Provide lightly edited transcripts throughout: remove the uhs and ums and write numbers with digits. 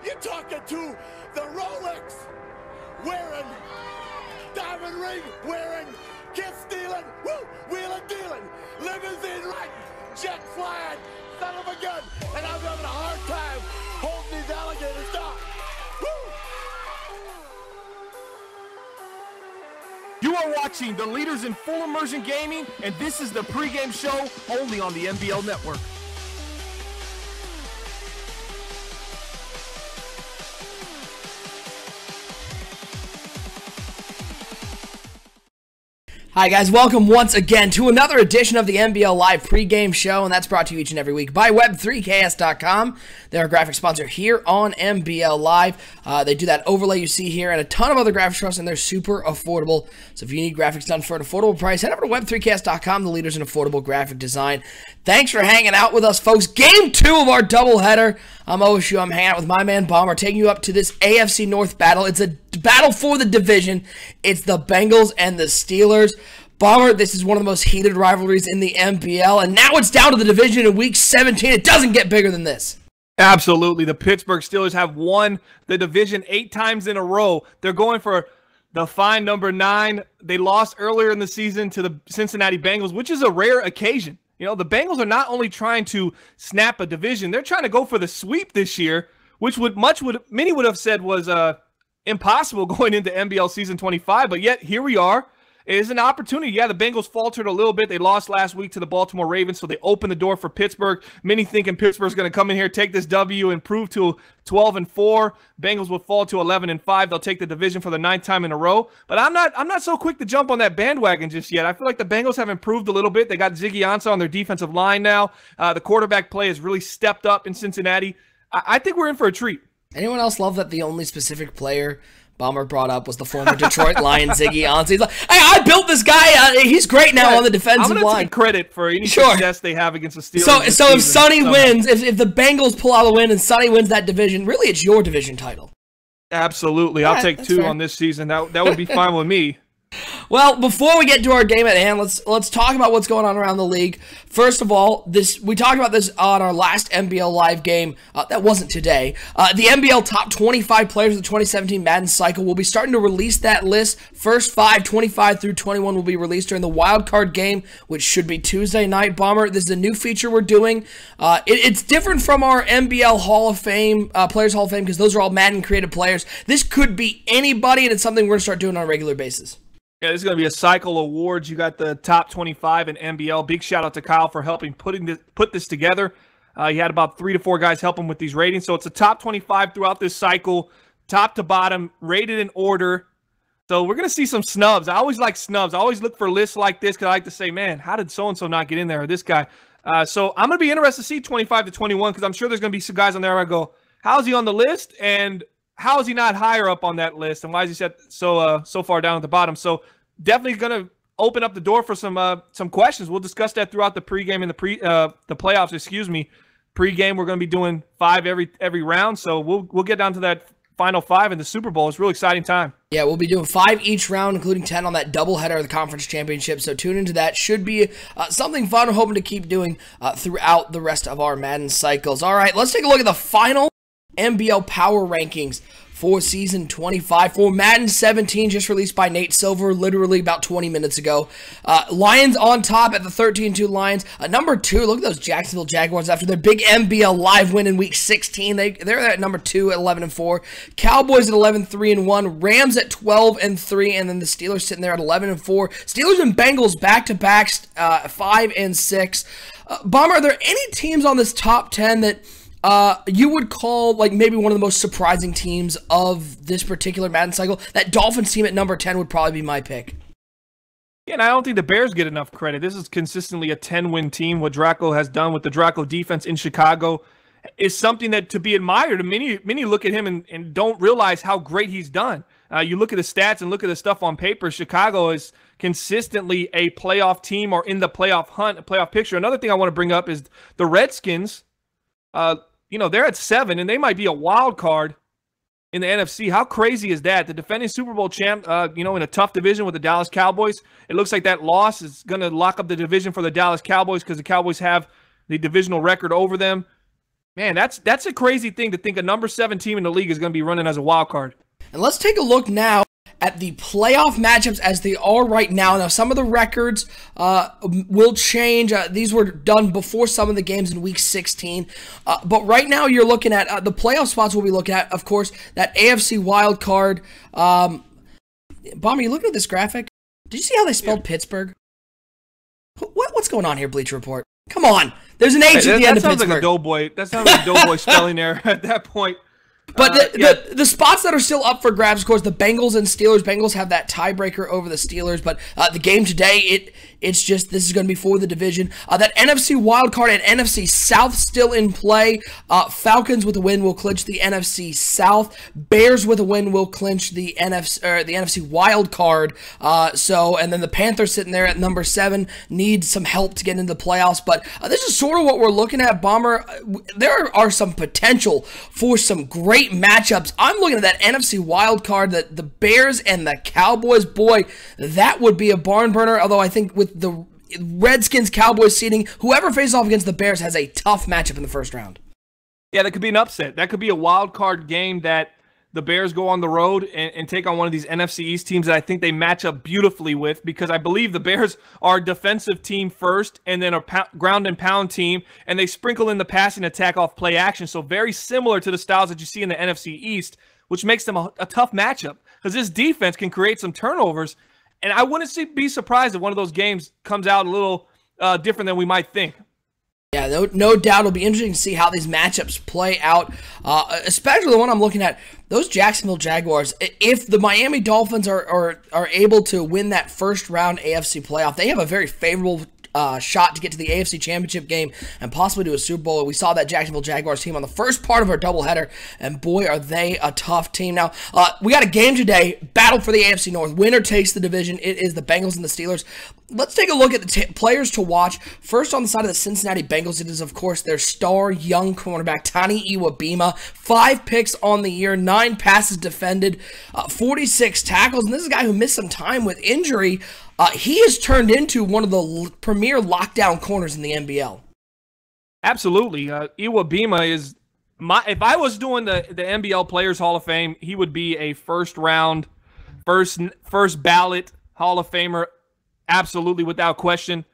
You're talking to the Rolex wearing, diamond ring wearing, kiss stealing, woo, wheeling dealing, limousine riding, jet flying, son of a gun, and I'm having a hard time holding these alligators down. Woo! You are watching the leaders in full immersion gaming, and this is the pregame show only on the NBL Network. Hi guys, welcome once again to another edition of the NBL Live pregame show, and that's brought to you each and every week by Web3KS.com. They're a graphic sponsor here on NBL Live. They do that overlay you see here and a ton of other graphics for us, and they're super affordable. So if you need graphics done for an affordable price, head over to Web3KS.com, the leaders in affordable graphic design. Thanks for hanging out with us, folks. Game 2 of our doubleheader. I'm OSU. I'm hanging out with my man Bomber, taking you up to this AFC North battle. It's a battle for the division. It's the Bengals and the Steelers. Bomber, this is one of the most heated rivalries in the NBL, and now it's down to the division in Week 17. It doesn't get bigger than this. Absolutely. The Pittsburgh Steelers have won the division 8 times in a row. They're going for the fine number 9. They lost earlier in the season to the Cincinnati Bengals, which is a rare occasion. You know, the Bengals are not only trying to snap a division, they're trying to go for the sweep this year, which many would have said was impossible going into NBL season 25, but yet here we are. It is an opportunity. Yeah, the Bengals faltered a little bit. They lost last week to the Baltimore Ravens, so they opened the door for Pittsburgh. Many thinking Pittsburgh's going to come in here, take this W, and improve to 12-4. Bengals will fall to 11-5. They'll take the division for the 9th time in a row. But I'm not so quick to jump on that bandwagon just yet. I feel like the Bengals have improved a little bit. They got Ziggy Ansah on their defensive line now. The quarterback play has really stepped up in Cincinnati. I think we're in for a treat. Anyone else love that the only specific player Bomber brought up was the former Detroit Lion Ziggy Ansah? He's like, hey, I built this guy. He's great now on the defensive line. I'm going to take credit for any success they have against the Steelers. So if Sonny wins, if the Bengals pull out the win and Sonny wins that division, really it's your division title. Absolutely. I'll take 2 on this season. That would be fine with me. Well, before we get to our game at hand, let's talk about what's going on around the league. First of all, we talked about this on our last NBL Live game. That wasn't today. The NBL top 25 players of the 2017 Madden cycle will be starting to release that list. First 5, 25 through 21 will be released during the wild card game, which should be Tuesday night. Bomber, this is a new feature we're doing. It's different from our NBL Hall of Fame, Players Hall of Fame, because those are all Madden created players. This could be anybody, and it's something we're going to start doing on a regular basis. Yeah, this is going to be a cycle awards. You got the top 25 in NBL. Big shout out to Kyle for helping put this together. He had about 3 to 4 guys help him with these ratings. So it's a top 25 throughout this cycle, top to bottom, rated in order. So we're going to see some snubs. I always like snubs. I always look for lists like this because I like to say, man, how did so-and-so not get in there, or this guy? So I'm going to be interested to see 25 to 21 because I'm sure there's going to be some guys on there where I go, how is he on the list? And how is he not higher up on that list, and why is he set so far down at the bottom? So definitely going to open up the door for some questions. We'll discuss that throughout the pregame and the playoffs. Excuse me. Pregame, we're going to be doing 5 every round, so we'll get down to that final 5 in the Super Bowl. It's a really exciting time. Yeah, we'll be doing 5 each round, including 10 on that doubleheader of the conference championship. So tune into that. Should be something fun. We're hoping to keep doing throughout the rest of our Madden cycles. All right, let's take a look at the final NBL Power Rankings for Season 25 for Madden 17, just released by Nate Silver literally about 20 minutes ago. Lions on top at the 13-2 Lions. Number 2, look at those Jacksonville Jaguars after their big NBL Live win in Week 16. They're at number 2 at 11-4. Cowboys at 11-3-1. Rams at 12-3, and then the Steelers sitting there at 11-4. Steelers and Bengals back-to-backs 5-6. Bomber, are there any teams on this top 10 that you would call like maybe one of the most surprising teams of this particular Madden cycle? That Dolphins team at number 10 would probably be my pick. Yeah, and I don't think the Bears get enough credit. This is consistently a 10-win team. What Draco has done with the Draco defense in Chicago is something that to be admired. Many look at him and don't realize how great he's done. You look at the stats and look at the stuff on paper. Chicago is consistently a playoff team or in the playoff hunt, a playoff picture. Another thing I want to bring up is the Redskins. They're at 7, and they might be a wild card in the NFC. How crazy is that? The defending Super Bowl champ, in a tough division with the Dallas Cowboys. It looks like that loss is going to lock up the division for the Dallas Cowboys because the Cowboys have the divisional record over them. Man, that's a crazy thing to think a number 7 team in the league is going to be running as a wild card. And let's take a look now at the playoff matchups as they are right now. Now, some of the records will change. These were done before some of the games in Week 16. But right now, you're looking at the playoff spots we'll be looking at, of course, that AFC wild card. Bomber, you looking at this graphic? Did you see how they spelled Pittsburgh? What's going on here, Bleacher Report? Come on. There's an H at the end of Pittsburgh. That sounds like a doughboy. That sounds like a doughboy spelling error at that point. But the spots that are still up for grabs, of course, the Bengals and Steelers. Bengals have that tiebreaker over the Steelers, but the game today, it's just this is going to be for the division. That NFC wild card and NFC South still in play. Falcons with a win will clinch the NFC South. Bears with a win will clinch the NFC wild card. And then the Panthers sitting there at number 7 need some help to get into the playoffs. But this is sort of what we're looking at, Bomber. There are some potential for some great matchups. I'm looking at that NFC wild card, that the Bears and the Cowboys. Boy, that would be a barn burner. Although I think with the Redskins Cowboys seeding, whoever faces off against the Bears has a tough matchup in the first round. Yeah, that could be an upset. That could be a wild card game that the Bears go on the road and take on one of these NFC East teams that I think they match up beautifully with, because I believe the Bears are a defensive team first and then a ground and pound team, and they sprinkle in the passing attack off play action. So very similar to the styles that you see in the NFC East, which makes them a tough matchup because this defense can create some turnovers. And I wouldn't be surprised if one of those games comes out a little different than we might think. Yeah, no doubt it'll be interesting to see how these matchups play out, especially the one I'm looking at, those Jacksonville Jaguars. If the Miami Dolphins are able to win that first round AFC playoff, they have a very favorable shot to get to the AFC Championship game and possibly to a Super Bowl. We saw that Jacksonville Jaguars team on the first part of our doubleheader, and boy, are they a tough team. Now, we got a game today, battle for the AFC North. Winner takes the division. It is the Bengals and the Steelers. Let's take a look at the players to watch. First, on the side of the Cincinnati Bengals, it is, of course, their star young cornerback, Tani Iwabima. 5 picks on the year, 9 passes defended, 46 tackles, and this is a guy who missed some time with injury. He has turned into one of the premier lockdown corners in the NBL. Absolutely. Iwabima is if I was doing the NBL Players Hall of Fame, he would be a first ballot Hall of Famer. Absolutely, without question.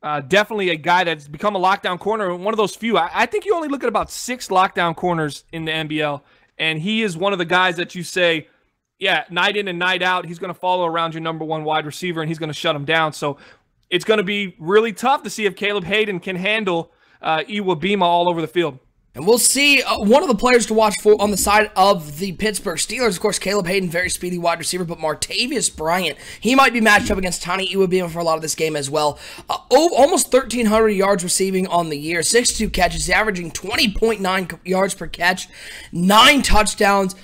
Definitely a guy that's become a lockdown corner. One of those few. I think you only look at about 6 lockdown corners in the NBL, and he is one of the guys that you say, yeah, night in and night out, he's going to follow around your number 1 wide receiver, and he's going to shut him down. So it's going to be really tough to see if Caleb Hayden can handle Iwabima all over the field. And we'll see one of the players to watch for on the side of the Pittsburgh Steelers. Of course, Caleb Hayden, very speedy wide receiver, but Martavis Bryant, he might be matched up against Tani Iwabima for a lot of this game as well. Almost 1,300 yards receiving on the year, 62 catches, he's averaging 20.9 yards per catch, 9 touchdowns.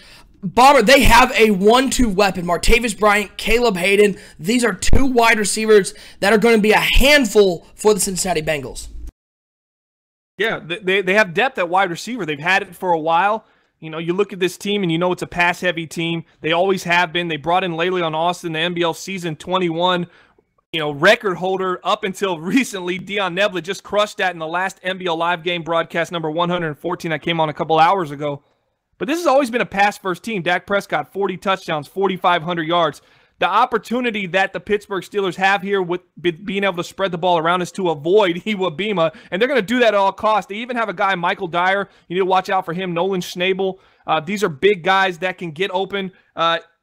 Bomber, they have a 1-2 weapon. Martavis Bryant, Caleb Hayden. These are 2 wide receivers that are going to be a handful for the Cincinnati Bengals. Yeah, they have depth at wide receiver. They've had it for a while. You know, you look at this team and you know it's a pass-heavy team. They always have been. They brought in Le'Leon Austin, the NBL season 21, record holder up until recently. Dion Nebla just crushed that in the last NBL Live game broadcast, number 114. I came on a couple hours ago. But this has always been a pass-first team. Dak Prescott, 40 touchdowns, 4,500 yards. The opportunity that the Pittsburgh Steelers have here with being able to spread the ball around is to avoid Iwabima, and they're going to do that at all costs. They even have a guy, Michael Dyer. You need to watch out for him. Nolan Schnabel. These are big guys that can get open,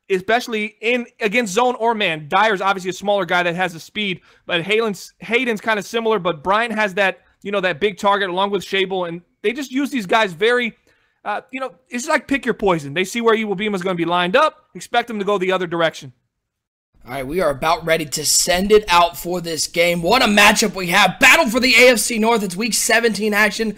especially against zone or man. Dyer's obviously a smaller guy that has the speed, but Hayden's kind of similar, but Bryant has that, that big target along with Schnabel, and they just use these guys very it's like pick your poison. They see where Iwabima is going to be lined up, expect them to go the other direction. All right, we are about ready to send it out for this game. What a matchup we have. Battle for the AFC North. It's Week 17 action.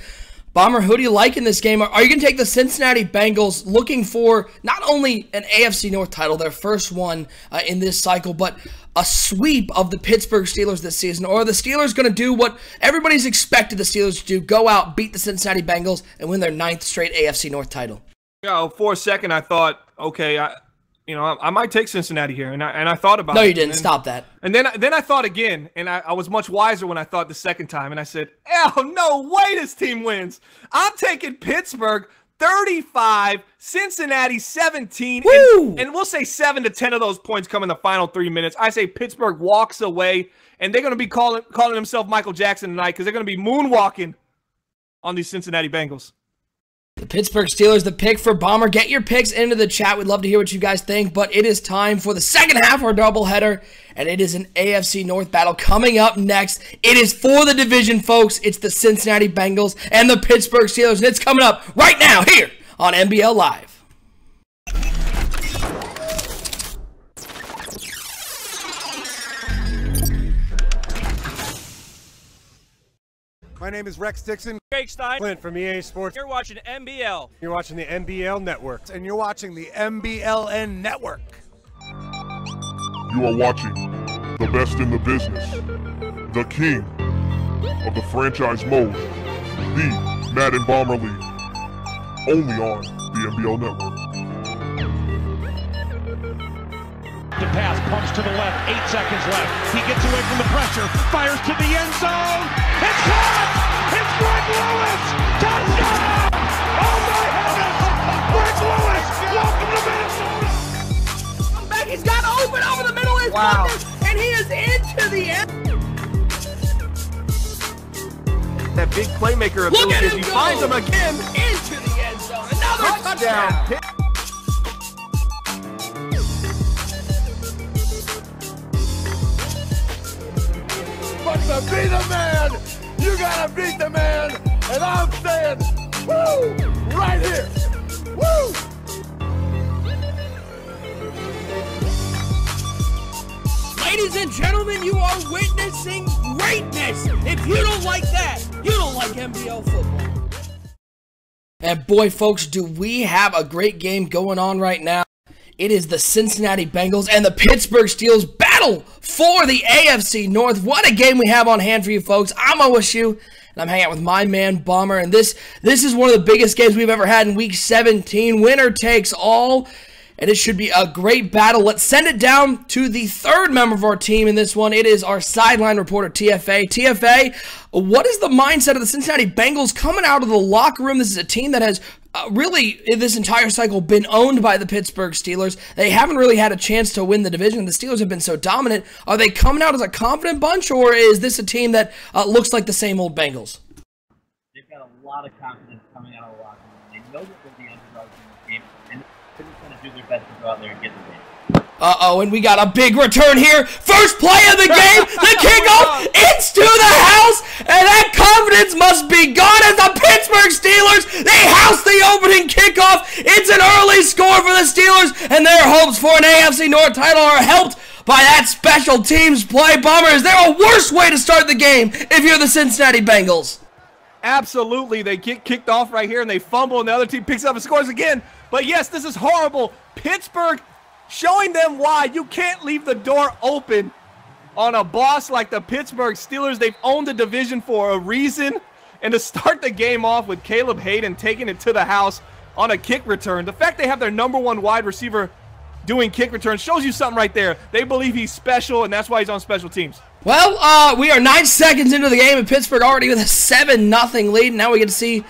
Bomber, who do you like in this game? Are you going to take the Cincinnati Bengals looking for not only an AFC North title, their first one in this cycle, but a sweep of the Pittsburgh Steelers this season? Or are the Steelers going to do what everybody's expected the Steelers to do, go out, beat the Cincinnati Bengals, and win their 9th straight AFC North title? For a second I thought, okay, you know, I might take Cincinnati here, and I thought about it. No, you didn't. Stop that. And then I thought again, and I was much wiser when I thought the second time, and I said, oh, no way this team wins. I'm taking Pittsburgh 35, Cincinnati 17, and we'll say 7 to 10 of those points come in the final 3 minutes. I say Pittsburgh walks away, and they're going to be calling themselves Michael Jackson tonight because they're going to be moonwalking on these Cincinnati Bengals. The Pittsburgh Steelers, the pick for Bomber. Get your picks into the chat. We'd love to hear what you guys think, but it is time for the second half of our doubleheader, and it is an AFC North battle coming up next. It is for the division, folks. It's the Cincinnati Bengals and the Pittsburgh Steelers, and it's coming up right now here on NBL Live. My name is Rex Dixon. Jake Stein. Clint from EA Sports. You're watching NBL. You're watching the NBL Network. And you're watching the MBLN Network. You are watching the best in the business, the king of the franchise mode, the Madden Bomber League, only on the NBL Network. The pass, pumps to the left, 8 seconds left. He gets away from the pressure, fires to the end zone. It's caught! It's Greg Lewis! Touchdown! Oh my heavens! Greg Lewis! Welcome to Minnesota! Back, he's got open over the middle of his bucket, and he is into the end. That big playmaker ability as he finds him again. Into the end zone. Another touchdown. But to be the man, you gotta beat the man. And I'm saying, woo, right here. Woo! Ladies and gentlemen, you are witnessing greatness. If you don't like that, you don't like NBL football. And boy, folks, do we have a great game going on right now. It is the Cincinnati Bengals and the Pittsburgh Steelers battle for the AFC North. What a game we have on hand for you, folks. I'm OSU, and I'm hanging out with my man, Bomber. And this is one of the biggest games we've ever had in Week 17. Winner takes all, and it should be a great battle. Let's send it down to the third member of our team in this one. It is our sideline reporter, TFA. TFA, what is the mindset of the Cincinnati Bengals coming out of the locker room? This is a team that has really, in this entire cycle, been owned by the Pittsburgh Steelers. They haven't really had a chance to win the division. The Steelers have been so dominant. Are they coming out as a confident bunch, or is this a team that looks like the same old Bengals? They've got a lot of confidence coming out of the locker room. They know that they're the underdogs in this game, and they're just going to do their best to go out there and get the win. Uh-oh, and we got a big return here. First play of the game, the kickoff, it's to the house, and that confidence must be gone as the Pittsburgh Steelers, they house the opening kickoff. It's an early score for the Steelers, and their hopes for an AFC North title are helped by that special teams play. Bomber, is there a worse way to start the game if you're the Cincinnati Bengals? Absolutely. They get kicked off right here, and they fumble, and the other team picks up and scores again. But yes, this is horrible. Pittsburgh showing them why you can't leave the door open on a boss like the Pittsburgh Steelers. They've owned the division for a reason. And to start the game off with Caleb Hayden taking it to the house on a kick return, the fact they have their #1 wide receiver doing kick returns shows you something right there. They believe he's special, and that's why he's on special teams. Well, we are 9 seconds into the game, and Pittsburgh already with a 7-0 lead. Now we get to see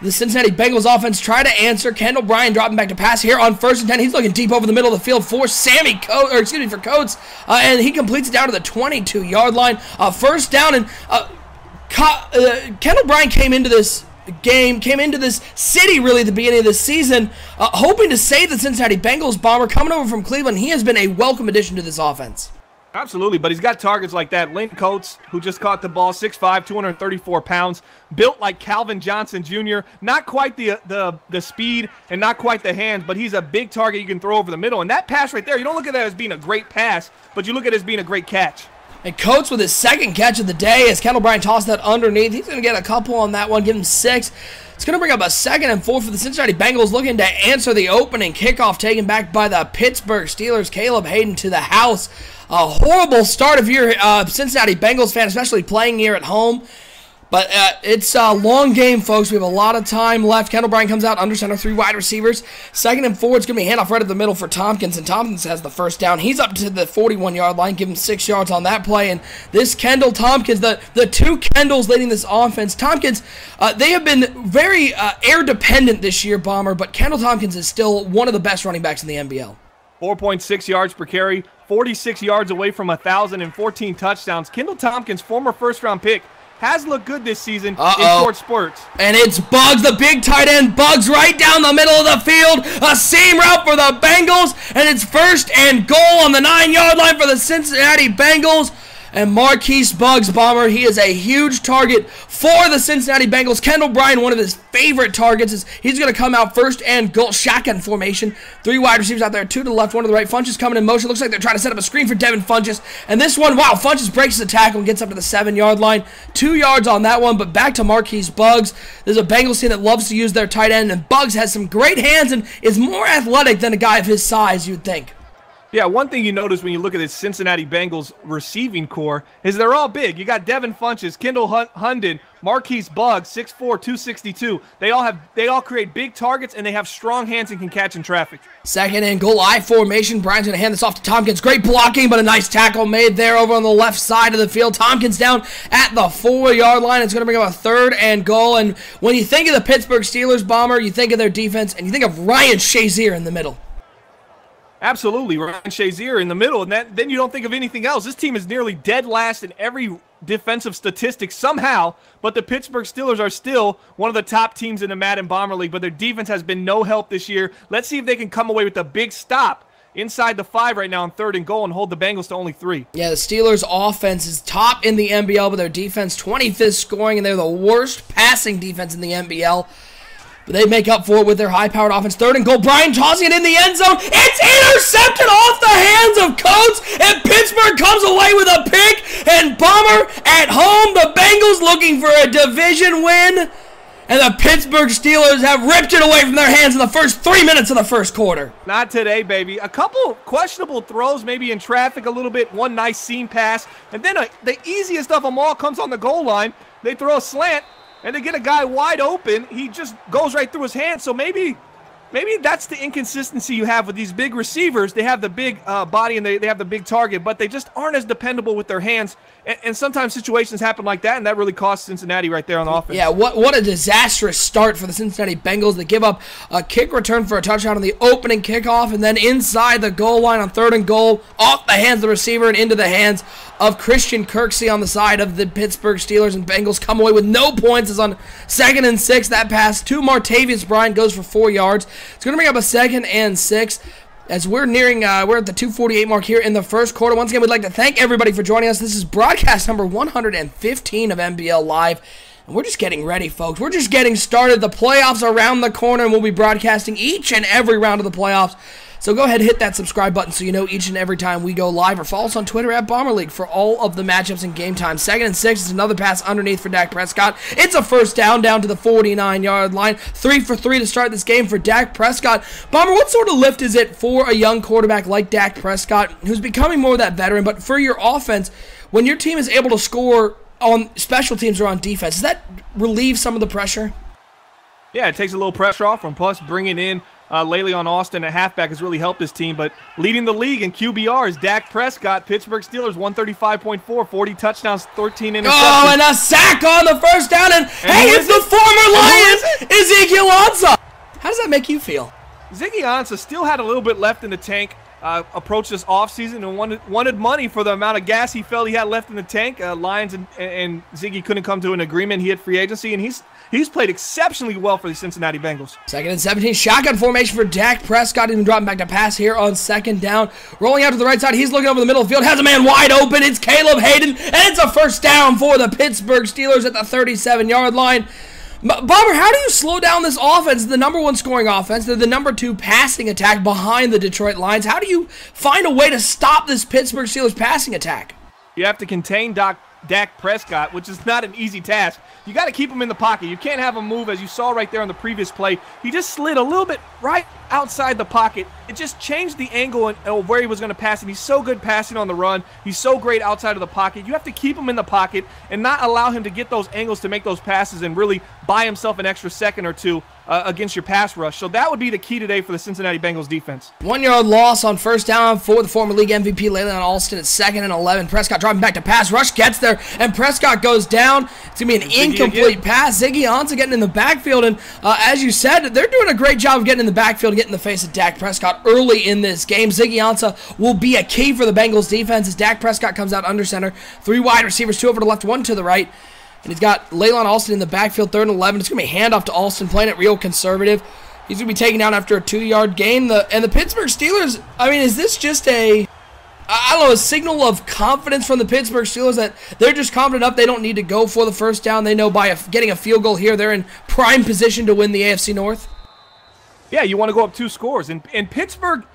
the Cincinnati Bengals offense try to answer. Kendall Bryan dropping back to pass here on 1st and 10. He's looking deep over the middle of the field for for Coates, and he completes it down to the 22-yard line. First down, and Kendall Bryan came into this city really at the beginning of this season, hoping to save the Cincinnati Bengals. Bomber coming over from Cleveland. He has been a welcome addition to this offense. Absolutely, but he's got targets like that. Lynn Coates, who just caught the ball, 6'5", 234 pounds, built like Calvin Johnson Jr. Not quite the speed and not quite the hands, but he's a big target you can throw over the middle. And that pass right there, you don't look at that as being a great pass, but you look at it as being a great catch. And Coates with his second catch of the day as Kendall Bryan tossed that underneath. He's going to get a couple on that one, give him 6. It's going to bring up a 2nd and 4 for the Cincinnati Bengals, looking to answer the opening kickoff taken back by the Pittsburgh Steelers. Caleb Hayden to the house. A horrible start if you're a Cincinnati Bengals fan, especially playing here at home. But it's a long game, folks. We have a lot of time left. Kendall Bryant comes out under center, 3 wide receivers. 2nd and 4, it's going to be a handoff right at the middle for Tompkins, and Tompkins has the first down. He's up to the 41-yard line, give him 6 yards on that play. And this Kendall Tompkins, the two Kendalls leading this offense. Tompkins, they have been very air-dependent this year, Bomber, but Kendall Tompkins is still one of the best running backs in the NBL. 4.6 yards per carry, 46 yards away from 1,000 and 14 touchdowns. Kendall Tompkins, former first-round pick, has looked good this season in short spurts. And it's Buggs, the big tight end. Buggs right down the middle of the field. A seam route for the Bengals. And it's 1st and goal on the 9-yard line for the Cincinnati Bengals. And Marquise Buggs, Bomber, he is a huge target for the Cincinnati Bengals. Kendall Bryant, one of his favorite targets, is he's going to come out 1st and goal, shotgun formation. 3 wide receivers out there, 2 to the left, 1 to the right. Funches coming in motion. Looks like they're trying to set up a screen for Devin Funches. And this one, wow, Funches breaks the tackle and gets up to the 7-yard line. 2 yards on that one, but back to Marquise Buggs. There's a Bengals team that loves to use their tight end, and Buggs has some great hands and is more athletic than a guy of his size, you'd think. Yeah, one thing you notice when you look at this Cincinnati Bengals receiving core is they're all big. You got Devin Funches, Kendall Hundon, Marquise Buggs, 6'4", 262. They all create big targets, and they have strong hands and can catch in traffic. 2nd and goal, I formation. Bryant's going to hand this off to Tompkins. Great blocking, but a nice tackle made there over on the left side of the field. Tompkins down at the 4-yard line. It's going to bring up a 3rd and goal. And when you think of the Pittsburgh Steelers, Bomber, you think of their defense, and you think of Ryan Shazier in the middle. Absolutely, Ryan Shazier in the middle, and then you don't think of anything else. This team is nearly dead last in every defensive statistic somehow, but the Pittsburgh Steelers are still one of the top teams in the Madden Bomber League, but their defense has been no help this year. Let's see if they can come away with a big stop inside the 5 right now on 3rd and goal and hold the Bengals to only 3. Yeah, the Steelers' offense is top in the NBL, but their defense 25th scoring, and they're the worst passing defense in the NBL. But they make up for it with their high-powered offense. 3rd and goal. Bryant tossing it in the end zone. It's intercepted off the hands of Coates, and Pittsburgh comes away with a pick. And Bomber at home, the Bengals looking for a division win. And the Pittsburgh Steelers have ripped it away from their hands in the first 3 minutes of the first quarter. Not today, baby. A couple questionable throws, maybe in traffic a little bit. One nice seam pass. And then the easiest of them all comes on the goal line. They throw a slant. And they get a guy wide open, he just goes right through his hands. So maybe that's the inconsistency you have with these big receivers. They have the big body and they have the big target, but they just aren't as dependable with their hands. And sometimes situations happen like that, and that really costs Cincinnati right there on the offense. Yeah, what a disastrous start for the Cincinnati Bengals. They give up a kick return for a touchdown on the opening kickoff, and then inside the goal line on 3rd and goal, off the hands of the receiver and into the hands of Christian Kirksey on the side of the Pittsburgh Steelers, and Bengals come away with no points. It's on 2nd and 6. That pass to Martavius Bryant goes for 4 yards. It's going to bring up a 2nd and 6. As we're nearing, we're at the 2:48 mark here in the first quarter. Once again, we'd like to thank everybody for joining us. This is broadcast number 115 of NBL Live. And we're just getting ready, folks. We're just getting started. The playoffs are around the corner, and we'll be broadcasting each and every round of the playoffs. So go ahead and hit that subscribe button so you know each and every time we go live, or follow us on Twitter at Bomber League for all of the matchups and game time. 2nd and 6 is another pass underneath for Dak Prescott. It's a first down to the 49-yard line. 3 for 3 to start this game for Dak Prescott. Bomber, what sort of lift is it for a young quarterback like Dak Prescott, who's becoming more of that veteran, but for your offense, when your team is able to score on special teams or on defense, does that relieve some of the pressure? Yeah, it takes a little pressure off from plus bringing in Le'Veon Austin at halfback has really helped this team, but leading the league in QBR is Dak Prescott. Pittsburgh Steelers 135.4, 40 touchdowns, 13 interceptions. Oh, and a sack on the first down, and hey, it's the former Lion, Ezekiel Ansah. How does that make you feel? Ziggy Ansah still had a little bit left in the tank. Approached this offseason and wanted money for the amount of gas he felt he had left in the tank. Lions and Ziggy couldn't come to an agreement. He hit free agency, and he's played exceptionally well for the Cincinnati Bengals. 2nd and 17, shotgun formation for Dak Prescott. Even dropping back to pass here on 2nd down. Rolling out to the right side, he's looking over the middle of the field, has a man wide open. It's Caleb Hayden, and it's a first down for the Pittsburgh Steelers at the 37-yard line. Bomber, how do you slow down this offense? The number 1 scoring offense, they're the number 2 passing attack behind the Detroit Lions. How do you find a way to stop this Pittsburgh Steelers passing attack? You have to contain Dak Prescott, which is not an easy task. You got to keep him in the pocket. You can't have him move, as you saw right there on the previous play. He just slid a little bit right outside the pocket. It just changed the angle of where he was going to pass, and he's so good passing on the run. He's so great outside of the pocket. You have to keep him in the pocket and not allow him to get those angles to make those passes and really buy himself an extra second or two against your pass rush. So that would be the key today for the Cincinnati Bengals defense. 1 yard loss on first down for the former league MVP Leland Alston at 2nd and 11. Prescott driving back to pass. Rush gets there, and Prescott goes down. It's going to be an incomplete pass. Ziggy Ansah getting in the backfield, and as you said, they're doing a great job of getting in the backfield, getting in the face of Dak Prescott early in this game. Ziggy Ansah will be a key for the Bengals defense as Dak Prescott comes out under center. 3 wide receivers, 2 over to the left, 1 to the right. And he's got Leland Alston in the backfield, 3rd and 11. It's going to be a handoff to Alston, playing it real conservative. He's going to be taken down after a 2-yard gain. And the Pittsburgh Steelers, I mean, is this just a signal of confidence from the Pittsburgh Steelers that they're just confident enough they don't need to go for the first down? They know by getting a field goal here, they're in prime position to win the AFC North? Yeah, you want to go up 2 scores. And Pittsburgh,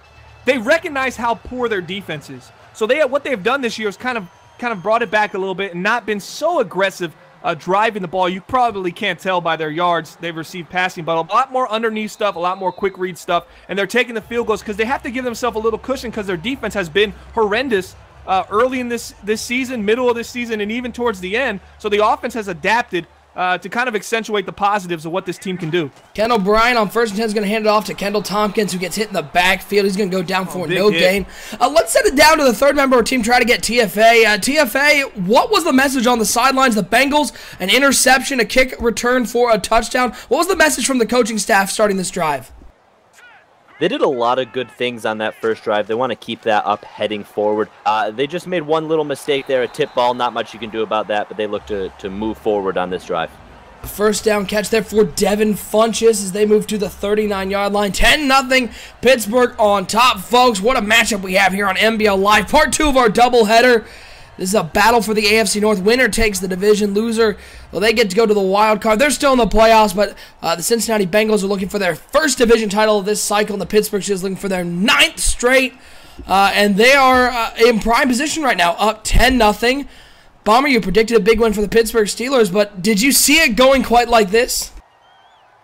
they recognize how poor their defense is. So what they've done this year is kind of brought it back a little bit and not been so aggressive driving the ball. You probably can't tell by their yards they've received passing, but a lot more underneath stuff, a lot more quick read stuff, and they're taking the field goals because they have to give themselves a little cushion because their defense has been horrendous early in this season, middle of this season, and even towards the end. So the offense has adapted to kind of accentuate the positives of what this team can do. Kendall Bryant on 1st and 10 is going to hand it off to Kendall Tompkins, who gets hit in the backfield. He's going to go down for no gain. Let's send it down to the 3rd member of our team, try to get TFA. TFA, what was the message on the sidelines? The Bengals, an interception, a kick return for a touchdown. What was the message from the coaching staff starting this drive? They did a lot of good things on that first drive. They want to keep that up heading forward. They just made one little mistake there, a tip ball. Not much you can do about that, but they look to move forward on this drive. First down catch there for Devin Funchess as they move to the 39-yard line. 10-0 Pittsburgh on top, folks. What a matchup we have here on NBL Live. Part 2 of our doubleheader. This is a battle for the AFC North. Winner takes the division. Loser, well, they get to go to the wild card. They're still in the playoffs, but the Cincinnati Bengals are looking for their 1st division title of this cycle, and the Pittsburgh Steelers looking for their 9th straight. And they are in prime position right now, up 10-0. Bomber, you predicted a big win for the Pittsburgh Steelers, but did you see it going quite like this?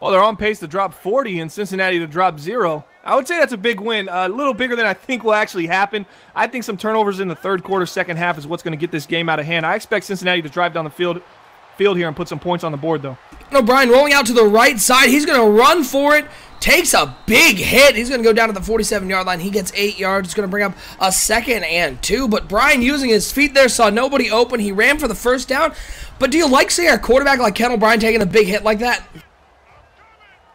Well, they're on pace to drop 40 and Cincinnati to drop 0. I would say that's a big win, a little bigger than I think will actually happen. I think some turnovers in the 3rd quarter, second half is what's going to get this game out of hand. I expect Cincinnati to drive down the field here and put some points on the board, though. O'Brien rolling out to the right side. He's going to run for it. Takes a big hit. He's going to go down to the 47-yard line. He gets 8 yards. It's going to bring up a 2nd and 2. But Brian, using his feet there, saw nobody open. He ran for the first down. But do you like seeing a quarterback like Kendall Bryant taking a big hit like that?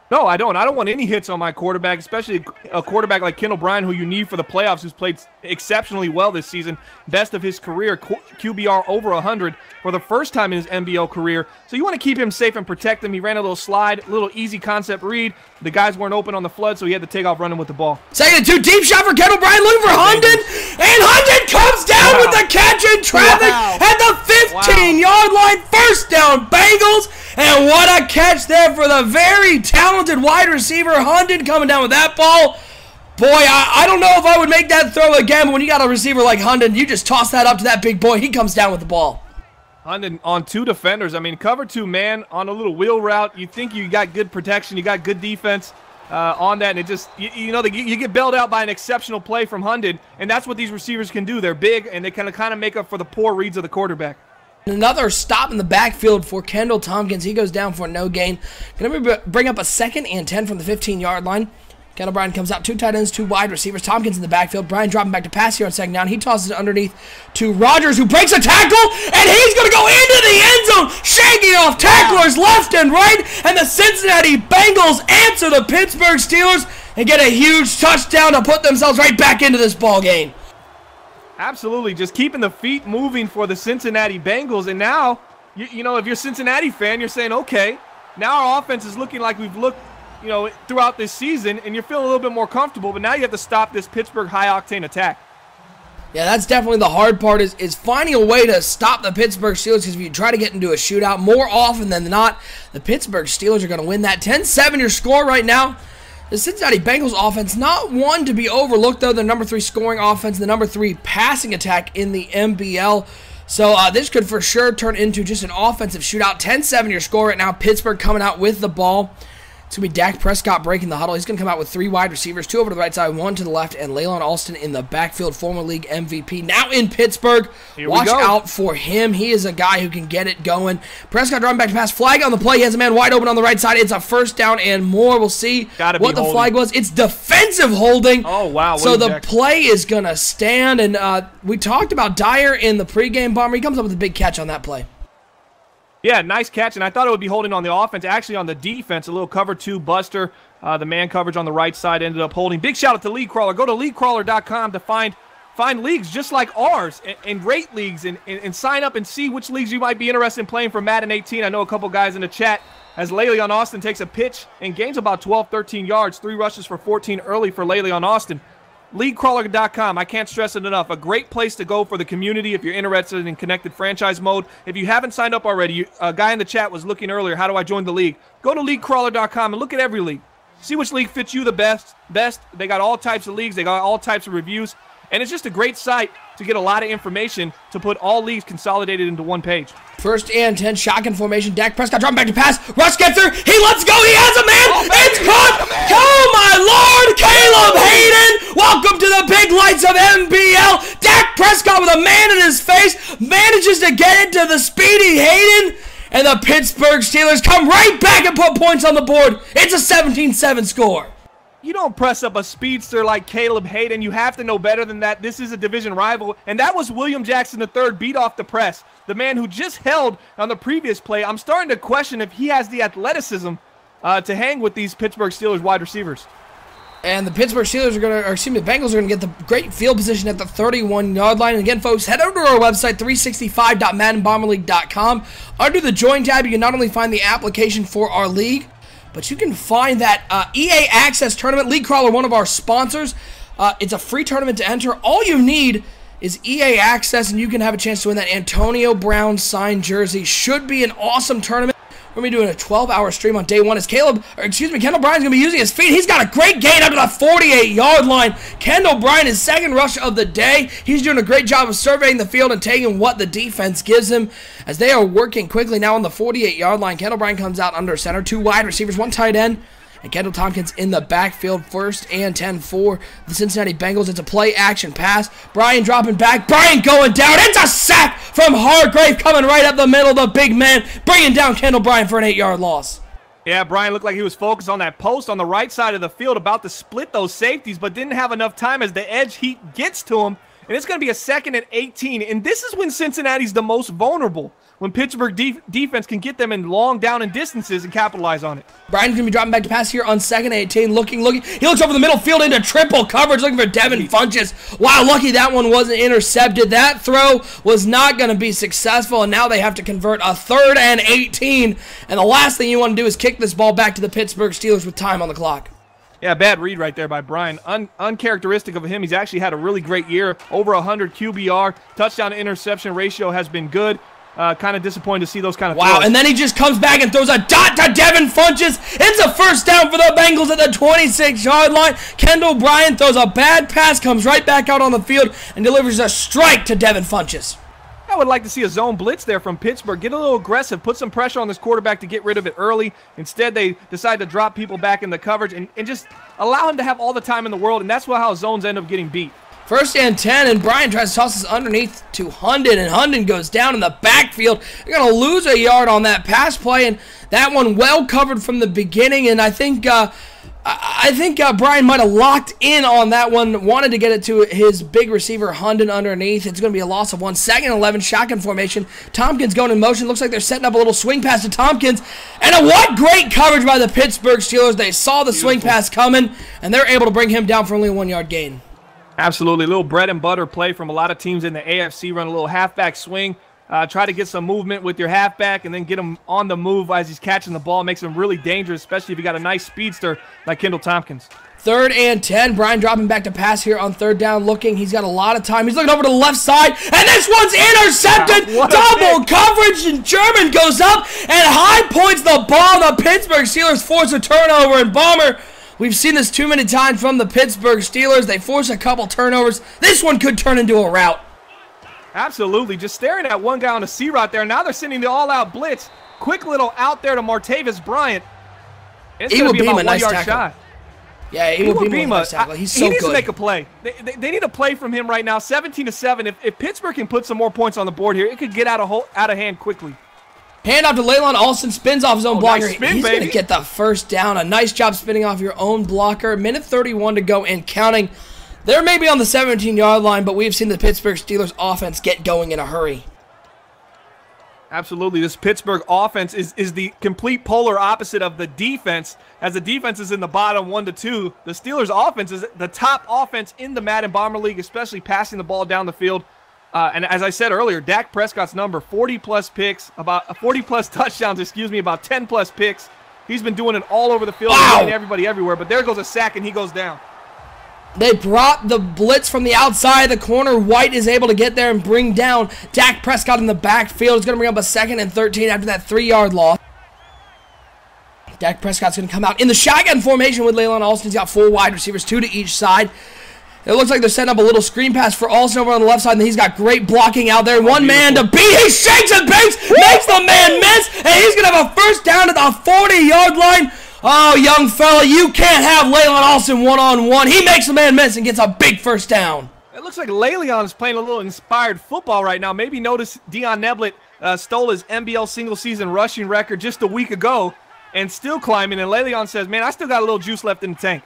No, I don't. I don't want any hits on my quarterback, especially a quarterback like Kendall Bryant, who you need for the playoffs, who's played exceptionally well this season. Best of his career, QBR over 100 for the first time in his NBL career. So you want to keep him safe and protect him. He ran a little slide, a little easy concept read. The guys weren't open on the flood, so he had to take off running with the ball. 2nd and 2, deep shot for Kendall Bryant, looking for Hunden. And Hunden comes down with the catch in traffic at the 15-yard line. First down, Bengals. And what a catch there for the very talented wide receiver, Hunden, coming down with that ball. Boy, I don't know if I would make that throw again, but when you got a receiver like Hunden, you just toss that up to that big boy. He comes down with the ball. Hunden on 2 defenders. I mean, cover 2 man on a little wheel route. You think you got good protection, you got good defense on that, and it just, you get bailed out by an exceptional play from Hunden, and that's what these receivers can do. They're big, and they can kind of make up for the poor reads of the quarterback. Another stop in the backfield for Kendall Tompkins. He goes down for no gain. Going to bring up a 2nd and 10 from the 15-yard line. Kendall Bryant comes out, 2 tight ends, 2 wide receivers. Tompkins in the backfield. Bryant dropping back to pass here on 2nd down. He tosses it underneath to Rogers, who breaks a tackle, and he's going to go into the end zone, shaking off tacklers left and right, and the Cincinnati Bengals answer the Pittsburgh Steelers and get a huge touchdown to put themselves right back into this ball game. Absolutely, just keeping the feet moving for the Cincinnati Bengals. And now, if you're a Cincinnati fan, you're saying, okay, now our offense is looking like we've looked, throughout this season, and you're feeling a little bit more comfortable, but now you have to stop this Pittsburgh high-octane attack. Yeah, that's definitely the hard part is finding a way to stop the Pittsburgh Steelers, because if you try to get into a shootout, more often than not, the Pittsburgh Steelers are going to win that. 10-7 your score right now. The Cincinnati Bengals offense, not one to be overlooked, though. The number 3 scoring offense, the number 3 passing attack in the NBL. So this could for sure turn into just an offensive shootout. 10-7 your score right now. Pittsburgh coming out with the ball. It's going to be Dak Prescott breaking the huddle. He's going to come out with 3 wide receivers, 2 over to the right side, 1 to the left, and Leylon Alston in the backfield, former league MVP. Now in Pittsburgh. Watch out for him. He is a guy who can get it going. Prescott drawing back to pass. Flag on the play. He has a man wide open on the right side. It's a first down and more. We'll see what the flag was. It's defensive holding. Oh, wow. So the play is going to stand. And we talked about Dyer in the pregame, Bomber. He comes up with a big catch on that play. Yeah, nice catch, and I thought it would be holding on the offense. Actually, on the defense, a little cover 2 buster. The man coverage on the right side ended up holding. Big shout out to League Crawler. Go to leaguecrawler.com to find leagues just like ours and rate leagues and sign up and see which leagues you might be interested in playing for Madden 18. I know a couple guys in the chat as Leylon Austin takes a pitch and gains about 12, 13 yards, 3 rushes for 14 early for Leylon Austin. LeagueCrawler.com. I can't stress it enough. A great place to go for the community if you're interested in connected franchise mode. If you haven't signed up already, a guy in the chat was looking earlier, how do I join the league? Go to LeagueCrawler.com and look at every league. See which league fits you the best. They got all types of leagues. They got all types of reviews. And it's just a great site to get a lot of information to put all leagues consolidated into one page. 1st and 10, shotgun formation. Dak Prescott dropping back to pass. Rush gets there. He lets go. He has a man. It's caught. Oh, my Lord. Caleb Hayden. Welcome to the big lights of NBL. Dak Prescott with a man in his face manages to get into the speedy Hayden. And the Pittsburgh Steelers come right back and put points on the board. It's a 17-7 score. You don't press up a speedster like Caleb Hayden. You have to know better than that. This is a division rival, and that was William Jackson III beat off the press, the man who just held on the previous play. I'm starting to question if he has the athleticism to hang with these Pittsburgh Steelers wide receivers. And the Pittsburgh Steelers are going to, or excuse me, the Bengals are going to get the great field position at the 31-yard line. And again, folks, head over to our website, 365.maddenbomberleague.com. Under the Join tab, you can not only find the application for our league, but you can find that EA Access Tournament. League Crawler, one of our sponsors. It's a free tournament to enter. All you need is EA Access, and you can have a chance to win that Antonio Brown signed jersey. Should be an awesome tournament. We're going to be doing a 12-hour stream on day 1 as Kendall Bryant's going to be using his feet. He's got a great gain up to the 48-yard line. Kendall Bryant, his 2nd rush of the day. He's doing a great job of surveying the field and taking what the defense gives him as they are working quickly now on the 48-yard line. Kendall Bryant comes out under center. 2 wide receivers, 1 tight end. And Kendall Tompkins in the backfield, 1st and 10 for the Cincinnati Bengals. It's a play-action pass. Bryant dropping back. Bryant going down. It's a sack from Hargrave coming right up the middle. The big man bringing down Kendall Bryant for an 8-yard loss. Yeah, Bryant looked like he was focused on that post on the right side of the field, about to split those safeties, but didn't have enough time as the edge heat gets to him. And it's going to be a 2nd and 18. And this is when Cincinnati's the most vulnerable, when Pittsburgh defense can get them in long down and distances and capitalize on it. Bryant's going to be dropping back to pass here on 2nd and 18. Looking. He looks over the middle field into triple coverage, looking for Devin Funchess. Wow, lucky that one wasn't intercepted. That throw was not going to be successful, and now they have to convert a 3rd and 18. And the last thing you want to do is kick this ball back to the Pittsburgh Steelers with time on the clock. Yeah, bad read right there by Bryant. Uncharacteristic of him. He's actually had a really great year. Over 100 QBR. Touchdown to interception ratio has been good. Kind of disappointed to see those kind of throws. Wow, and then he just comes back and throws a dot to Devin Funchess. It's a 1st down for the Bengals at the 26-yard line. Kendall Bryant throws a bad pass, comes right back out on the field, and delivers a strike to Devin Funchess. I would like to see a zone blitz there from Pittsburgh. Get a little aggressive, put some pressure on this quarterback to get rid of it early. Instead, they decide to drop people back in the coverage and just allow him to have all the time in the world, and that's how zones end up getting beat. 1st and 10, and Bryant tries to toss this underneath to Hunden, and Hunden goes down in the backfield. They're going to lose a yard on that pass play, and that one well covered from the beginning, and I think Bryant might have locked in on that one, wanted to get it to his big receiver, Hunden, underneath. It's going to be a loss of 1. 2nd and 11, shotgun formation. Tompkins going in motion. Looks like they're setting up a little swing pass to Tompkins. And what great coverage by the Pittsburgh Steelers. They saw the swing pass coming, and they're able to bring him down for only a 1-yard gain. Absolutely. A little bread and butter play from a lot of teams in the AFC. Run a little halfback swing. Try to get some movement with your halfback and then get him on the move as he's catching the ball. Makes him really dangerous, especially if you got a nice speedster like Kendall Tompkins. 3rd and 10. Bryant dropping back to pass here on 3rd down. Looking. He's got a lot of time. He's looking over to the left side. And this one's intercepted. Double coverage. And German goes up and high points the ball. The Pittsburgh Steelers force a turnover. And Bomber, we've seen this too many times from the Pittsburgh Steelers. They force a couple turnovers. This one could turn into a rout. Absolutely. Just staring at one guy on a C route there. Now they're sending the all-out blitz. Quick little out there to Martavis Bryant. It's going to be about a nice 1 yard tackle. shot. Yeah, Iwabima, nice tackle. He's so he needs good. to make a play. They need a play from him right now. 17-7. If Pittsburgh can put some more points on the board here, it could get out of hand quickly. Hand off to Laylon Alston, spins off his own blocker. Nice spin, He's going to get the first down. A nice job spinning off your own blocker. Minute 31 to go and counting. They're maybe on the 17-yard line, but we've seen the Pittsburgh Steelers offense get going in a hurry. Absolutely. This Pittsburgh offense is the complete polar opposite of the defense. As the defense is in the bottom 1-2, the Steelers offense is the top offense in the Madden Bomber League, especially passing the ball down the field. And as I said earlier, Dak Prescott's number, 40-plus picks, about 40-plus touchdowns, about 10-plus picks. He's been doing it all over the field, getting everybody everywhere. But there goes a sack, and he goes down. They brought the blitz from the outside of the corner. White is able to get there and bring down Dak Prescott in the backfield. It's going to bring up a 2nd and 13 after that 3-yard loss. Dak Prescott's going to come out in the shotgun formation with Laylon Alston. He's got 4 wide receivers, 2 to each side. It looks like they're setting up a little screen pass for Alston over on the left side, and he's got great blocking out there. One man to beat. He shakes and bakes, makes the man miss, and he's going to have a first down at the 40-yard line. Oh, young fella, you can't have Laylon Alston one-on-one. He makes the man miss and gets a big first down. It looks like Laylon is playing a little inspired football right now. Maybe notice Dion Neblett stole his NBL single-season rushing record just a week ago and still climbing, and Laylon says, man, I still got a little juice left in the tank.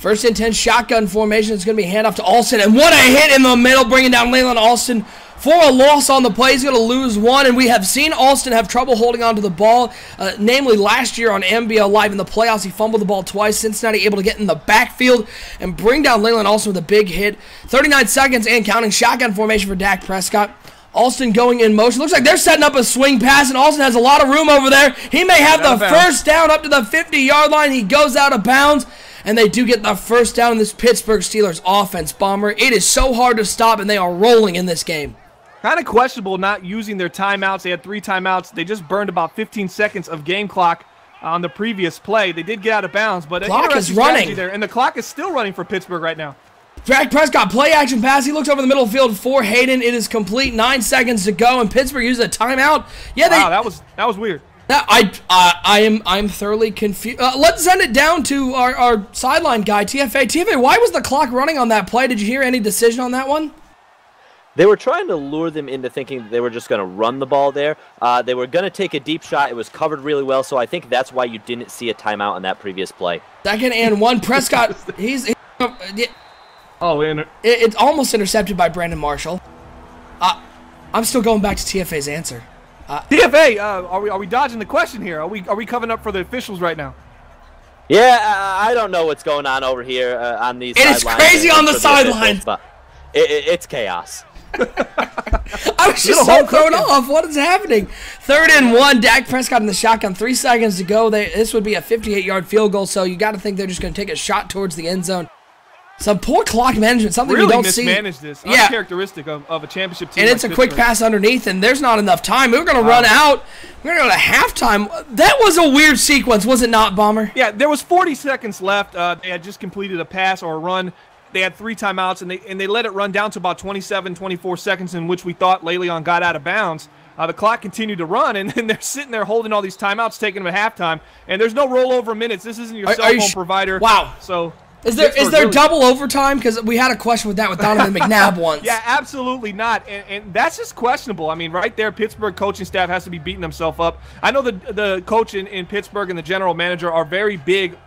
1st and 10 shotgun formation. It's going to be handoff to Alston, and what a hit in the middle, bringing down Laylon Alston for a loss on the play. He's going to lose 1, and we have seen Alston have trouble holding on to the ball, namely last year on NBL Live in the playoffs. He fumbled the ball twice. Cincinnati able to get in the backfield and bring down Laylon Alston with a big hit. 39 seconds and counting. Shotgun formation for Dak Prescott. Alston going in motion. Looks like they're setting up a swing pass, and Alston has a lot of room over there. He may have the first down up to the 50-yard line. He goes out of bounds. And they do get the first down in this Pittsburgh Steelers offense, Bomber. It is so hard to stop, and they are rolling in this game. Kind of questionable not using their timeouts. They had 3 timeouts. They just burned about 15 seconds of game clock on the previous play. They did get out of bounds, but clock is running there, and the clock is still running for Pittsburgh right now. Dak Prescott, play action pass. He looks over the middle of the field for Hayden. It is complete. 9 seconds to go, and Pittsburgh uses a timeout. Yeah, wow, that was weird. I'm thoroughly confused. Let's send it down to our sideline guy, TFA. TFA, why was the clock running on that play? Did you hear any decision on that one? They were trying to lure them into thinking they were just going to run the ball there. They were going to take a deep shot. It was covered really well, so I think that's why you didn't see a timeout on that previous play. 2nd and 1. Prescott, it's almost intercepted by Brandon Marshall. I'm still going back to TFA's answer. TFA, are we dodging the question here? Are we covering up for the officials right now? Yeah, I don't know what's going on over here on these sidelines. It is crazy on the sidelines. But it's chaos. I was just so thrown off. What is happening? 3rd and 1. Dak Prescott in the shotgun. 3 seconds to go. This would be a 58-yard field goal, so you got to think they're just going to take a shot towards the end zone. Some poor clock management, something really you don't see. Mismanaged this. Uncharacteristic of a championship team. And it's a quick pass underneath, and there's not enough time. We're going to run out. We're going to go to halftime. That was a weird sequence, was it not, Bomber? Yeah, there was 40 seconds left. They had just completed a pass or a run. They had 3 timeouts, and they let it run down to about 27, 24 seconds, in which we thought Laylon got out of bounds. The clock continued to run, and then they're sitting there holding all these timeouts, taking them at halftime. And there's no rollover minutes. This isn't your cell phone provider. Wow. So Is there double overtime? Because we had a question with that with Donovan McNabb once. Yeah, absolutely not. And that's just questionable. I mean, right there, Pittsburgh coaching staff has to be beating themselves up. I know the coach in Pittsburgh and the general manager are very big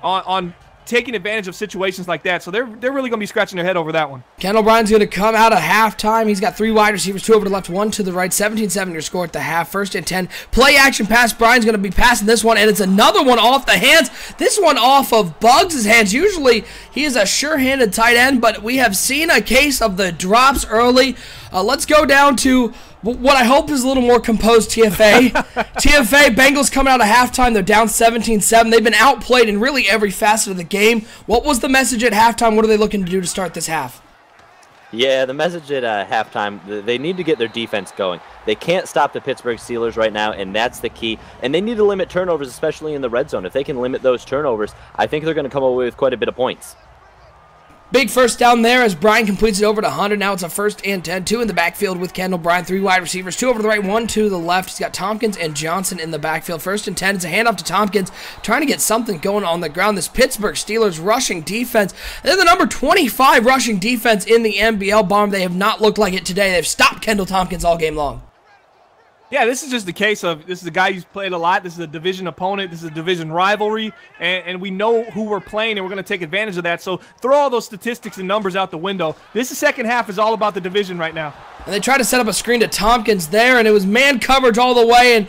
on taking advantage of situations like that. So they're really going to be scratching their head over that one. Kendall Bryant's going to come out of halftime. He's got 3 wide receivers, 2 over to the left, 1 to the right. 17-7 your score at the half. 1st and 10. Play action pass. Bryant's going to be passing this one, and it's another one off the hands. This one off of Buggs' hands. Usually he is a sure-handed tight end, but we have seen a case of the drops early. Let's go down to what I hope is a little more composed TFA. TFA, Bengals coming out of halftime. They're down 17-7. They've been outplayed in really every facet of the game. What was the message at halftime? What are they looking to do to start this half? Yeah, the message at halftime, they need to get their defense going. They can't stop the Pittsburgh Steelers right now, and that's the key. And they need to limit turnovers, especially in the red zone. If they can limit those turnovers, I think they're going to come away with quite a bit of points. Big first down there as Bryan completes it over to 100. Now it's a 1st and 10. 2 in the backfield with Kendall Bryan. 3 wide receivers. 2 over to the right, 1 to the left. He's got Tompkins and Johnson in the backfield. 1st and 10. It's a handoff to Tompkins, trying to get something going on the ground. This Pittsburgh Steelers rushing defense. They're the number 25 rushing defense in the NBL. Bomb. They have not looked like it today. They've stopped Kendall Tompkins all game long. Yeah, this is just the case of this is a guy who's played a lot. This is a division opponent. This is a division rivalry, and we know who we're playing, and we're going to take advantage of that. So throw all those statistics and numbers out the window. This second half is all about the division right now. And they tried to set up a screen to Tompkins there, and it was man coverage all the way, and,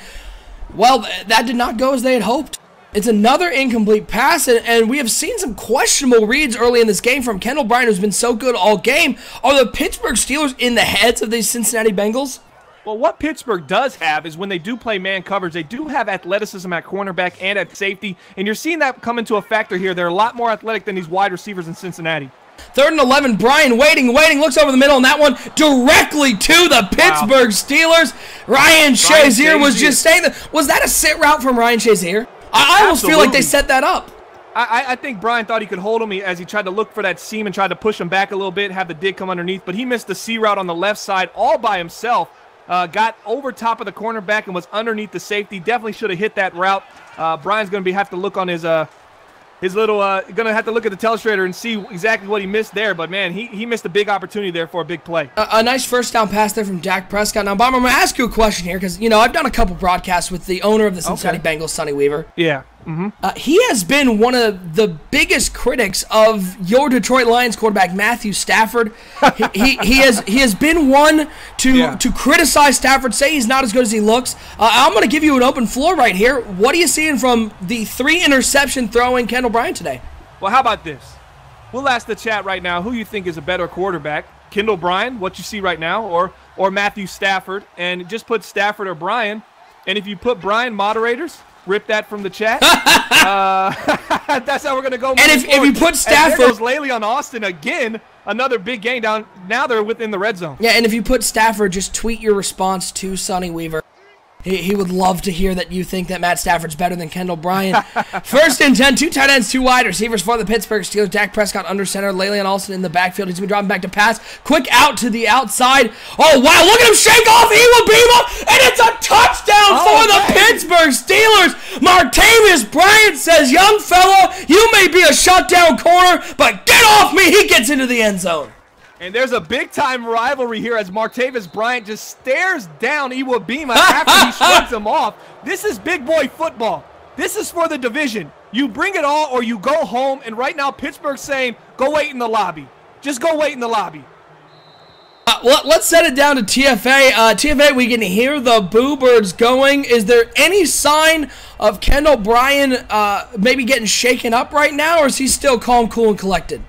well, that did not go as they had hoped. It's another incomplete pass, and we have seen some questionable reads early in this game from Kendall Bryan, who's been so good all game. Are the Pittsburgh Steelers in the heads of these Cincinnati Bengals? Well, what Pittsburgh does have is when they do play man coverage, they do have athleticism at cornerback and at safety, and you're seeing that come into a factor here. They're a lot more athletic than these wide receivers in Cincinnati. 3rd and 11, Bryan waiting, looks over the middle, and that one directly to the Pittsburgh Steelers. Ryan Shazier was just saying that. Was that a sit route from Ryan Shazier? I almost feel like they set that up. I think Bryan thought he could hold him as he tried to look for that seam and tried to push him back a little bit, have the dig come underneath, but he missed the C route on the left side all by himself. Got over top of the cornerback and was underneath the safety. Definitely should have hit that route. Bryan's going to have to look on his little, going to have to look at the telestrator and see exactly what he missed there. But, man, he missed a big opportunity there for a big play. A nice first down pass there from Dak Prescott. Now, Bomber, I'm going to ask you a question here because, I've done a couple broadcasts with the owner of the Cincinnati Bengals, Sonny Weaver. Yeah. He has been one of the biggest critics of your Detroit Lions quarterback, Matthew Stafford. he has been one to criticize Stafford, say he's not as good as he looks. I'm going to give you an open floor right here. What are you seeing from the 3-interception throwing Kendall Bryan today? Well, how about this? We'll ask the chat right now who you think is a better quarterback, Kendall Bryan, what you see right now, or Matthew Stafford, and just put Stafford or Bryan. And if you put Bryan, moderators, rip that from the chat. That's how we're going to go. And if you put Stafford... There goes Laley on Austin again. Another big gain down. Now they're within the red zone. Yeah, and if you put Stafford, just tweet your response to Sonny Weaver. He would love to hear that you think that Matt Stafford's better than Kendall Bryan. 1st and 10, 2 tight ends, 2 wide receivers for the Pittsburgh Steelers. Dak Prescott under center, Lalian Alston in the backfield. He's going to be dropping back to pass. Quick out to the outside. Oh, wow, look at him shake off Iwo Bima, and it's a touchdown for the Pittsburgh Steelers. Martavis Bryant says, young fella, you may be a shutdown corner, but get off me. He gets into the end zone. And there's a big-time rivalry here as Martavis Bryant just stares down Iwo Bima after he shrugs him off. This is big boy football. This is for the division. You bring it all or you go home, and right now Pittsburgh's saying, go wait in the lobby. Just go wait in the lobby. Let's set it down to TFA. TFA, we can hear the boo birds going. Is there any sign of Kendall Bryan maybe getting shaken up right now, or is he still calm, cool, and collected?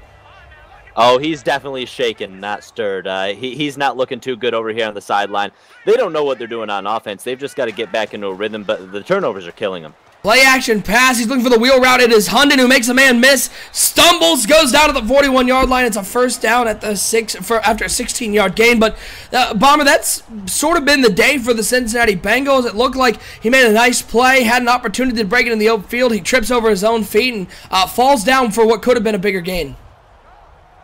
Oh, he's definitely shaken, not stirred. He's not looking too good over here on the sideline. They don't know what they're doing on offense. They've just got to get back into a rhythm, but the turnovers are killing them. Play action pass. He's looking for the wheel route. It is Hunden who makes a man miss. Stumbles, goes down to the 41-yard line. It's a first down at the after a 16-yard gain. But, Bomber, that's sort of been the day for the Cincinnati Bengals. It looked like he made a nice play, had an opportunity to break it in the open field. He trips over his own feet and falls down for what could have been a bigger gain.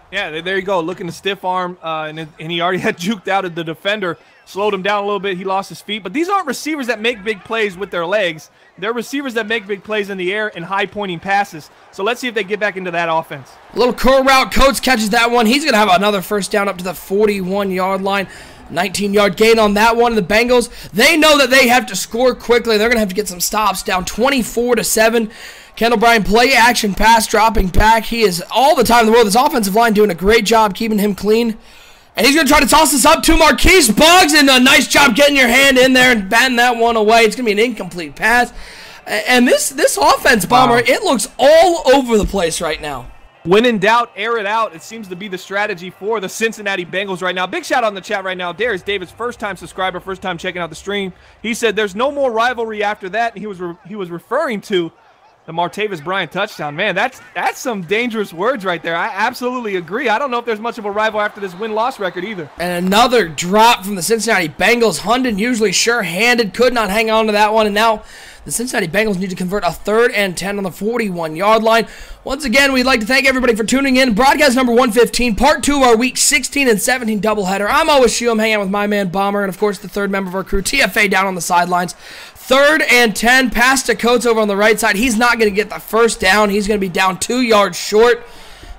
Yeah, there you go. Looking to stiff arm, and he already had juked out of the defender, slowed him down a little bit. He lost his feet. But these aren't receivers that make big plays with their legs. They're receivers that make big plays in the air and high-pointing passes. So let's see if they get back into that offense. A little curl route. Coates catches that one. He's going to have another first down up to the 41-yard line. 19-yard gain on that one. And the Bengals, they know that they have to score quickly. They're going to have to get some stops, down 24-7. Kendall Bryan, play action pass, dropping back. He is all the time in the world. This offensive line doing a great job keeping him clean. And he's going to try to toss this up to Marquise Buggs, and a nice job getting your hand in there and batting that one away. It's going to be an incomplete pass. And this offense, Bomber, it looks all over the place right now. When in doubt, air it out. It seems to be the strategy for the Cincinnati Bengals right now. Big shout out in the chat right now. Darius Davis, first-time subscriber, first-time checking out the stream. He said there's no more rivalry after that, and he was referring to the Martavis Bryant touchdown. Man, that's some dangerous words right there. I absolutely agree. I don't know if there's much of a rival after this win-loss record either. And another drop from the Cincinnati Bengals. Hunden, usually sure-handed, could not hang on to that one. And now The Cincinnati Bengals need to convert a 3rd and 10 on the 41-yard line. Once again, we'd like to thank everybody for tuning in. Broadcast number 115, part 2 of our week 16 and 17 doubleheader. I'm always Shiu. I'm hanging out with my man Bomber, and of course the third member of our crew, TFA, down on the sidelines. 3rd and 10, pass to Coates over on the right side. He's not going to get the first down. He's going to be down 2 yards short.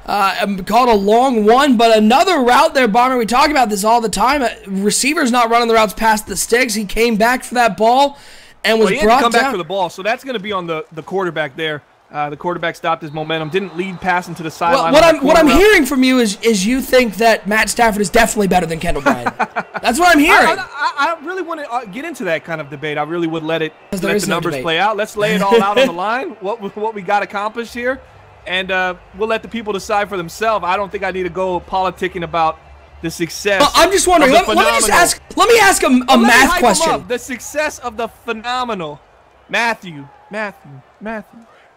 Called a long one, but another route there, Bomber. We talk about this all the time. Receiver's not running the routes past the sticks. He came back for that ball and was he had brought to come down. back for the ball, so that's going to be on the quarterback there. The quarterback stopped his momentum, didn't lead passing to the sideline. Well, what I'm hearing from you is you think that Matt Stafford is definitely better than Kendall Bryant. That's what I'm hearing. I really want to get into that kind of debate. I really would let the numbers debate. play out. Let's lay it all out on the line, what we got accomplished here, and we'll let the people decide for themselves. I don't think I need to go politicking about the success. I'm just wondering. Let me ask a math question. The success of the phenomenal Matthew.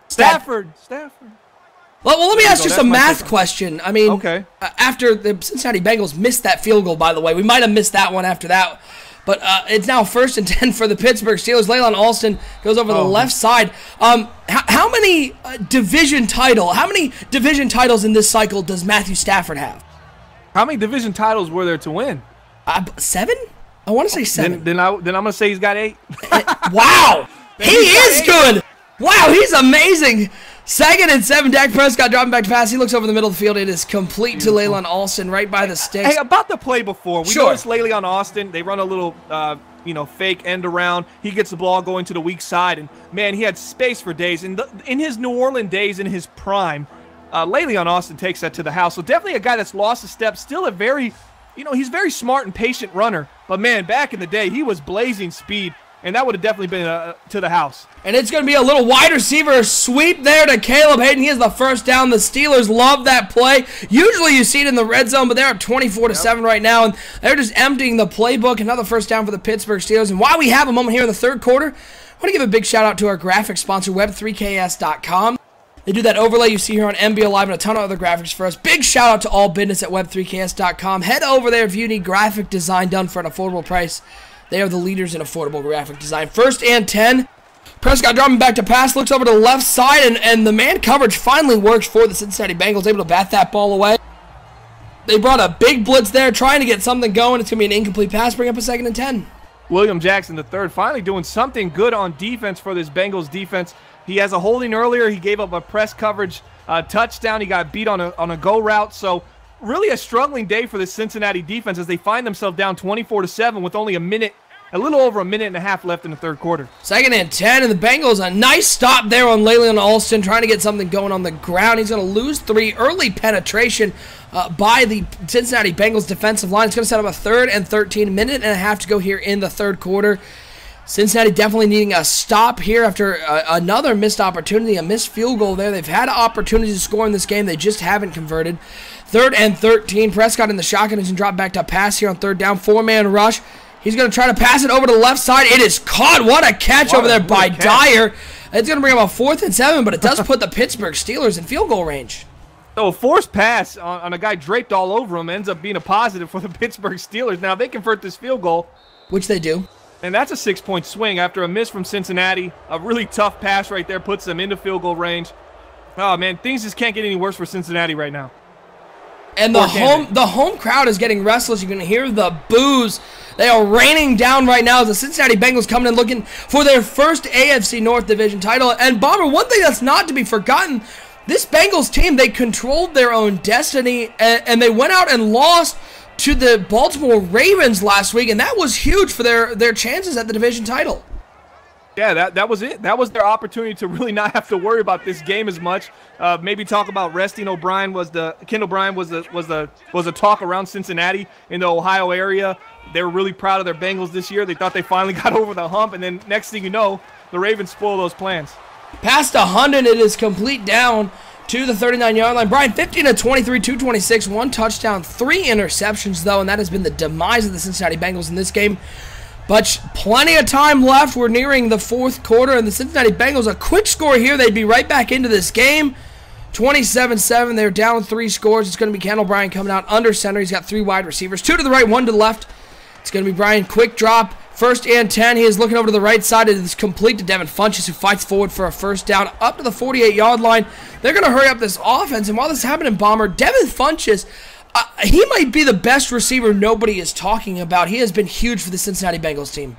Stafford. Well, let me ask just a math question. I mean, okay. After the Cincinnati Bengals missed that field goal, by the way, we might have missed that one after that. But it's now 1st and 10 for the Pittsburgh Steelers. Leylon Alston goes over the left side. How many division titles in this cycle does Matthew Stafford have? How many division titles were there to win? 7? I want to say 7. Then I'm gonna say he's got 8. Wow, he is good. Wow, he's amazing. 2nd and 7, Dak Prescott dropping back to pass. He looks over the middle of the field. It is complete to Leylon Alston right by the sticks. Hey, about the play before. We Sure. noticed Leylon Alston. They run a little, fake end around. He gets the ball going to the weak side. And, man, he had space for days. And in his New Orleans days, in his prime, Leylon Alston takes that to the house. So definitely a guy that's lost a step. Still a very, he's very smart and patient runner. But, man, back in the day, he was blazing speed. And that would have definitely been to the house. And it's going to be a little wide receiver sweep there to Caleb Hayden. He has the first down. The Steelers love that play. Usually you see it in the red zone, but they're up 24-7 right now. And they're just emptying the playbook. Another first down for the Pittsburgh Steelers. And while we have a moment here in the third quarter, I want to give a big shout out to our graphics sponsor, Web3KS.com. They do that overlay you see here on NBL Live and a ton of other graphics for us. Big shout out to all business at Web3KS.com. Head over there if you need graphic design done for an affordable price. They are the leaders in affordable graphic design. 1st and 10. Prescott dropping back to pass. Looks over to the left side, and the man coverage finally works for the Cincinnati Bengals. Able to bat that ball away. They brought a big blitz there, trying to get something going. It's going to be an incomplete pass. Bring up a 2nd and 10. William Jackson III finally doing something good on defense for this Bengals defense. He has a holding earlier. He gave up a press coverage touchdown. He got beat on a go route. So really a struggling day for the Cincinnati defense as they find themselves down 24-7 with only a little over a minute and a half left in the third quarter. 2nd and 10, and the Bengals, a nice stop there on Leylon Alston, trying to get something going on the ground. He's going to lose 3. Early penetration by the Cincinnati Bengals defensive line. It's going to set up a 3rd and 13, minute and a half to go here in the third quarter. Cincinnati definitely needing a stop here after another missed opportunity, a missed field goal there. They've had opportunities to score in this game. They just haven't converted. 3rd and 13, Prescott in the shotgun. He's going to drop back to pass here on 3rd down. 4-man rush. He's going to try to pass it over to the left side. It is caught. What a catch over there by Dyer. It's going to bring up a 4th and 7, but it does put the Pittsburgh Steelers in field goal range. So a forced pass on a guy draped all over him ends up being a positive for the Pittsburgh Steelers. Now, they convert this field goal. Which they do. And that's a 6-point swing after a miss from Cincinnati. A really tough pass right there puts them into field goal range. Oh, man, things just can't get any worse for Cincinnati right now. And the home crowd is getting restless. You can hear the boos. They are raining down right now as the Cincinnati Bengals coming in looking for their first AFC North Division title. And Bomber, one thing that's not to be forgotten, this Bengals team, they controlled their own destiny, and they went out and lost to the Baltimore Ravens last week, and that was huge for their chances at the division title. Yeah, that was it. That was their opportunity to really not have to worry about this game as much. Maybe talk about resting O'Brien. Kendall Bryan was a talk around Cincinnati in the Ohio area. They were really proud of their Bengals this year. They thought they finally got over the hump, and then next thing you know, the Ravens spoil those plans. Past 100, it is complete down to the 39-yard line. Brian, 15-23, 226, 1 touchdown, 3 interceptions, though, and that has been the demise of the Cincinnati Bengals in this game. But plenty of time left. We're nearing the fourth quarter, and the Cincinnati Bengals, a quick score here, they'd be right back into this game. 27-7, they're down 3 scores. It's going to be Kendall Bryan coming out under center. He's got 3 wide receivers, 2 to the right, 1 to the left. It's going to be Bryan, quick drop, First and 10. He is looking over to the right side. It is complete to Devin Funchess, who fights forward for a first down up to the 48-yard line. They're going to hurry up this offense, and while this is happening, Bomber, Devin Funchess, he might be the best receiver nobody is talking about. He has been huge for the Cincinnati Bengals team.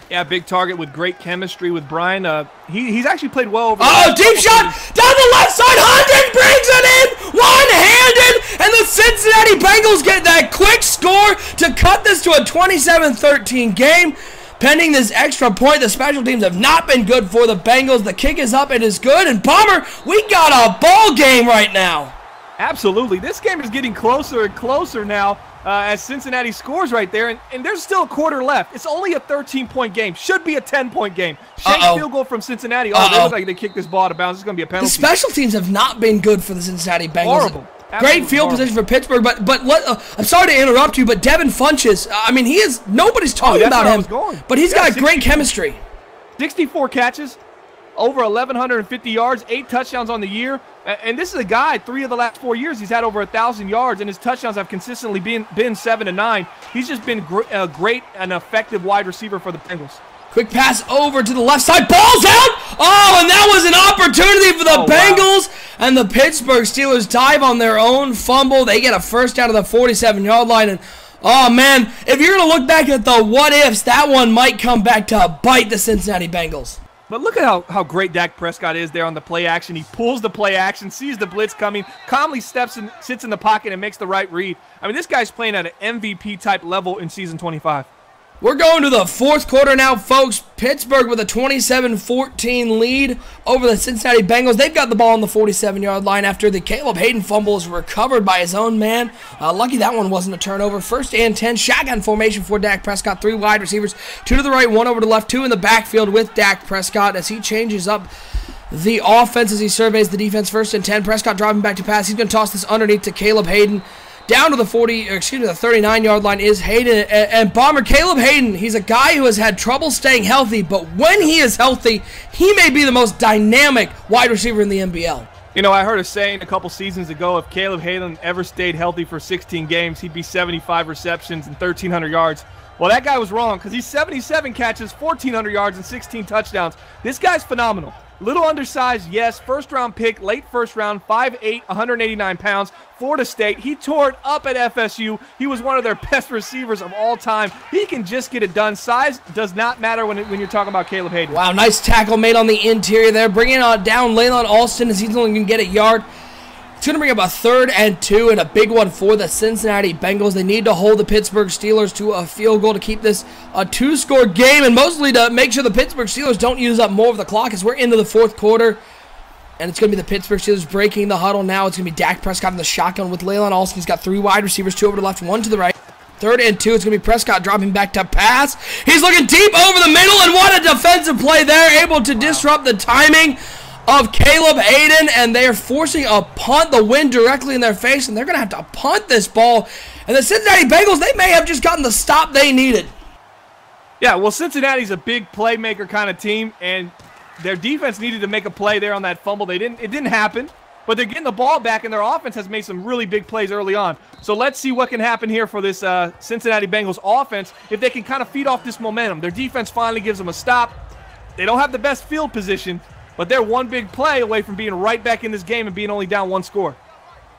Yeah, big target with great chemistry with Brian. He's actually played well over. Oh, deep shot down the left side. Hunden brings it in one-handed, and the Cincinnati Bengals get that quick score to cut this to a 27-13 game. Pending this extra point, the special teams have not been good for the Bengals. The kick is up, it is good, and Bomber, we got a ball game right now. Absolutely. This game is getting closer and closer now as Cincinnati scores right there, and there's still a quarter left. It's only a 13-point game. Should be a 10-point game. Shank field goal from Cincinnati. Oh, they look like they kicked this ball out of bounds. It's going to be a penalty. The special teams have not been good for the Cincinnati Bengals. Horrible. Great field position for Pittsburgh, but I'm sorry to interrupt you, but Devin Funchess, I mean, nobody's talking about him, but he's got great chemistry. 64 catches, over 1,150 yards, 8 touchdowns on the year. And this is a guy, 3 of the last 4 years, he's had over 1,000 yards, and his touchdowns have consistently been 7 to 9. He's just been a great and effective wide receiver for the Bengals. Quick pass over to the left side. Ball's out! Oh, and that was an opportunity for the Bengals. Wow. And the Pittsburgh Steelers dive on their own fumble. They get a first down to the 47-yard line. And, oh, man, if you're going to look back at the what-ifs, that one might come back to bite the Cincinnati Bengals. But look at how great Dak Prescott is there on the play action. He pulls the play action, sees the blitz coming, calmly sits in the pocket and makes the right read. I mean, this guy's playing at an MVP-type level in Season 25. We're going to the fourth quarter now, folks. Pittsburgh with a 27-14 lead over the Cincinnati Bengals. They've got the ball on the 47-yard line after the Caleb Hayden fumble is recovered by his own man. Lucky that one wasn't a turnover. First and 10, shotgun formation for Dak Prescott. 3 wide receivers, 2 to the right, 1 over to the left, 2 in the backfield with Dak Prescott as he changes up the offense as he surveys the defense. First and 10, Prescott driving back to pass. He's going to toss this underneath to Caleb Hayden. Down to the 39-yard line is Hayden. And Bomber, Caleb Hayden, he's a guy who has had trouble staying healthy, but when he is healthy, he may be the most dynamic wide receiver in the NBL. You know, I heard a saying a couple seasons ago, if Caleb Hayden ever stayed healthy for 16 games, he'd be 75 receptions and 1,300 yards. Well, that guy was wrong because he's 77 catches, 1,400 yards, and 16 touchdowns. This guy's phenomenal. Little undersized, yes. First-round pick, late first round, 5'8", 189 pounds, Florida State. He tore it up at FSU. He was one of their best receivers of all time. He can just get it done. Size does not matter when you're talking about Caleb Hayden. Wow, nice tackle made on the interior there. Bringing down Laylon Alston as he's only going to get a yard. It's going to bring up a 3rd and 2 and a big one for the Cincinnati Bengals. They need to hold the Pittsburgh Steelers to a field goal to keep this a 2-score game and mostly to make sure the Pittsburgh Steelers don't use up more of the clock as we're into the 4th quarter. And it's going to be the Pittsburgh Steelers breaking the huddle now. It's going to be Dak Prescott in the shotgun with Laylon Alston. He's got 3 wide receivers, 2 over to the left, 1 to the right. 3rd and 2. It's going to be Prescott dropping back to pass. He's looking deep over the middle, and what a defensive play there, able to disrupt the timing of Caleb Hayden, and they are forcing a punt, the wind directly in their face, and they're going to have to punt this ball. And the Cincinnati Bengals, they may have just gotten the stop they needed. Yeah, well, Cincinnati's a big playmaker kind of team, and their defense needed to make a play there on that fumble. It didn't happen, but they're getting the ball back, and their offense has made some really big plays early on. So let's see what can happen here for this Cincinnati Bengals offense if they can kind of feed off this momentum. Their defense finally gives them a stop. They don't have the best field position, but they're one big play away from being right back in this game and being only down 1 score.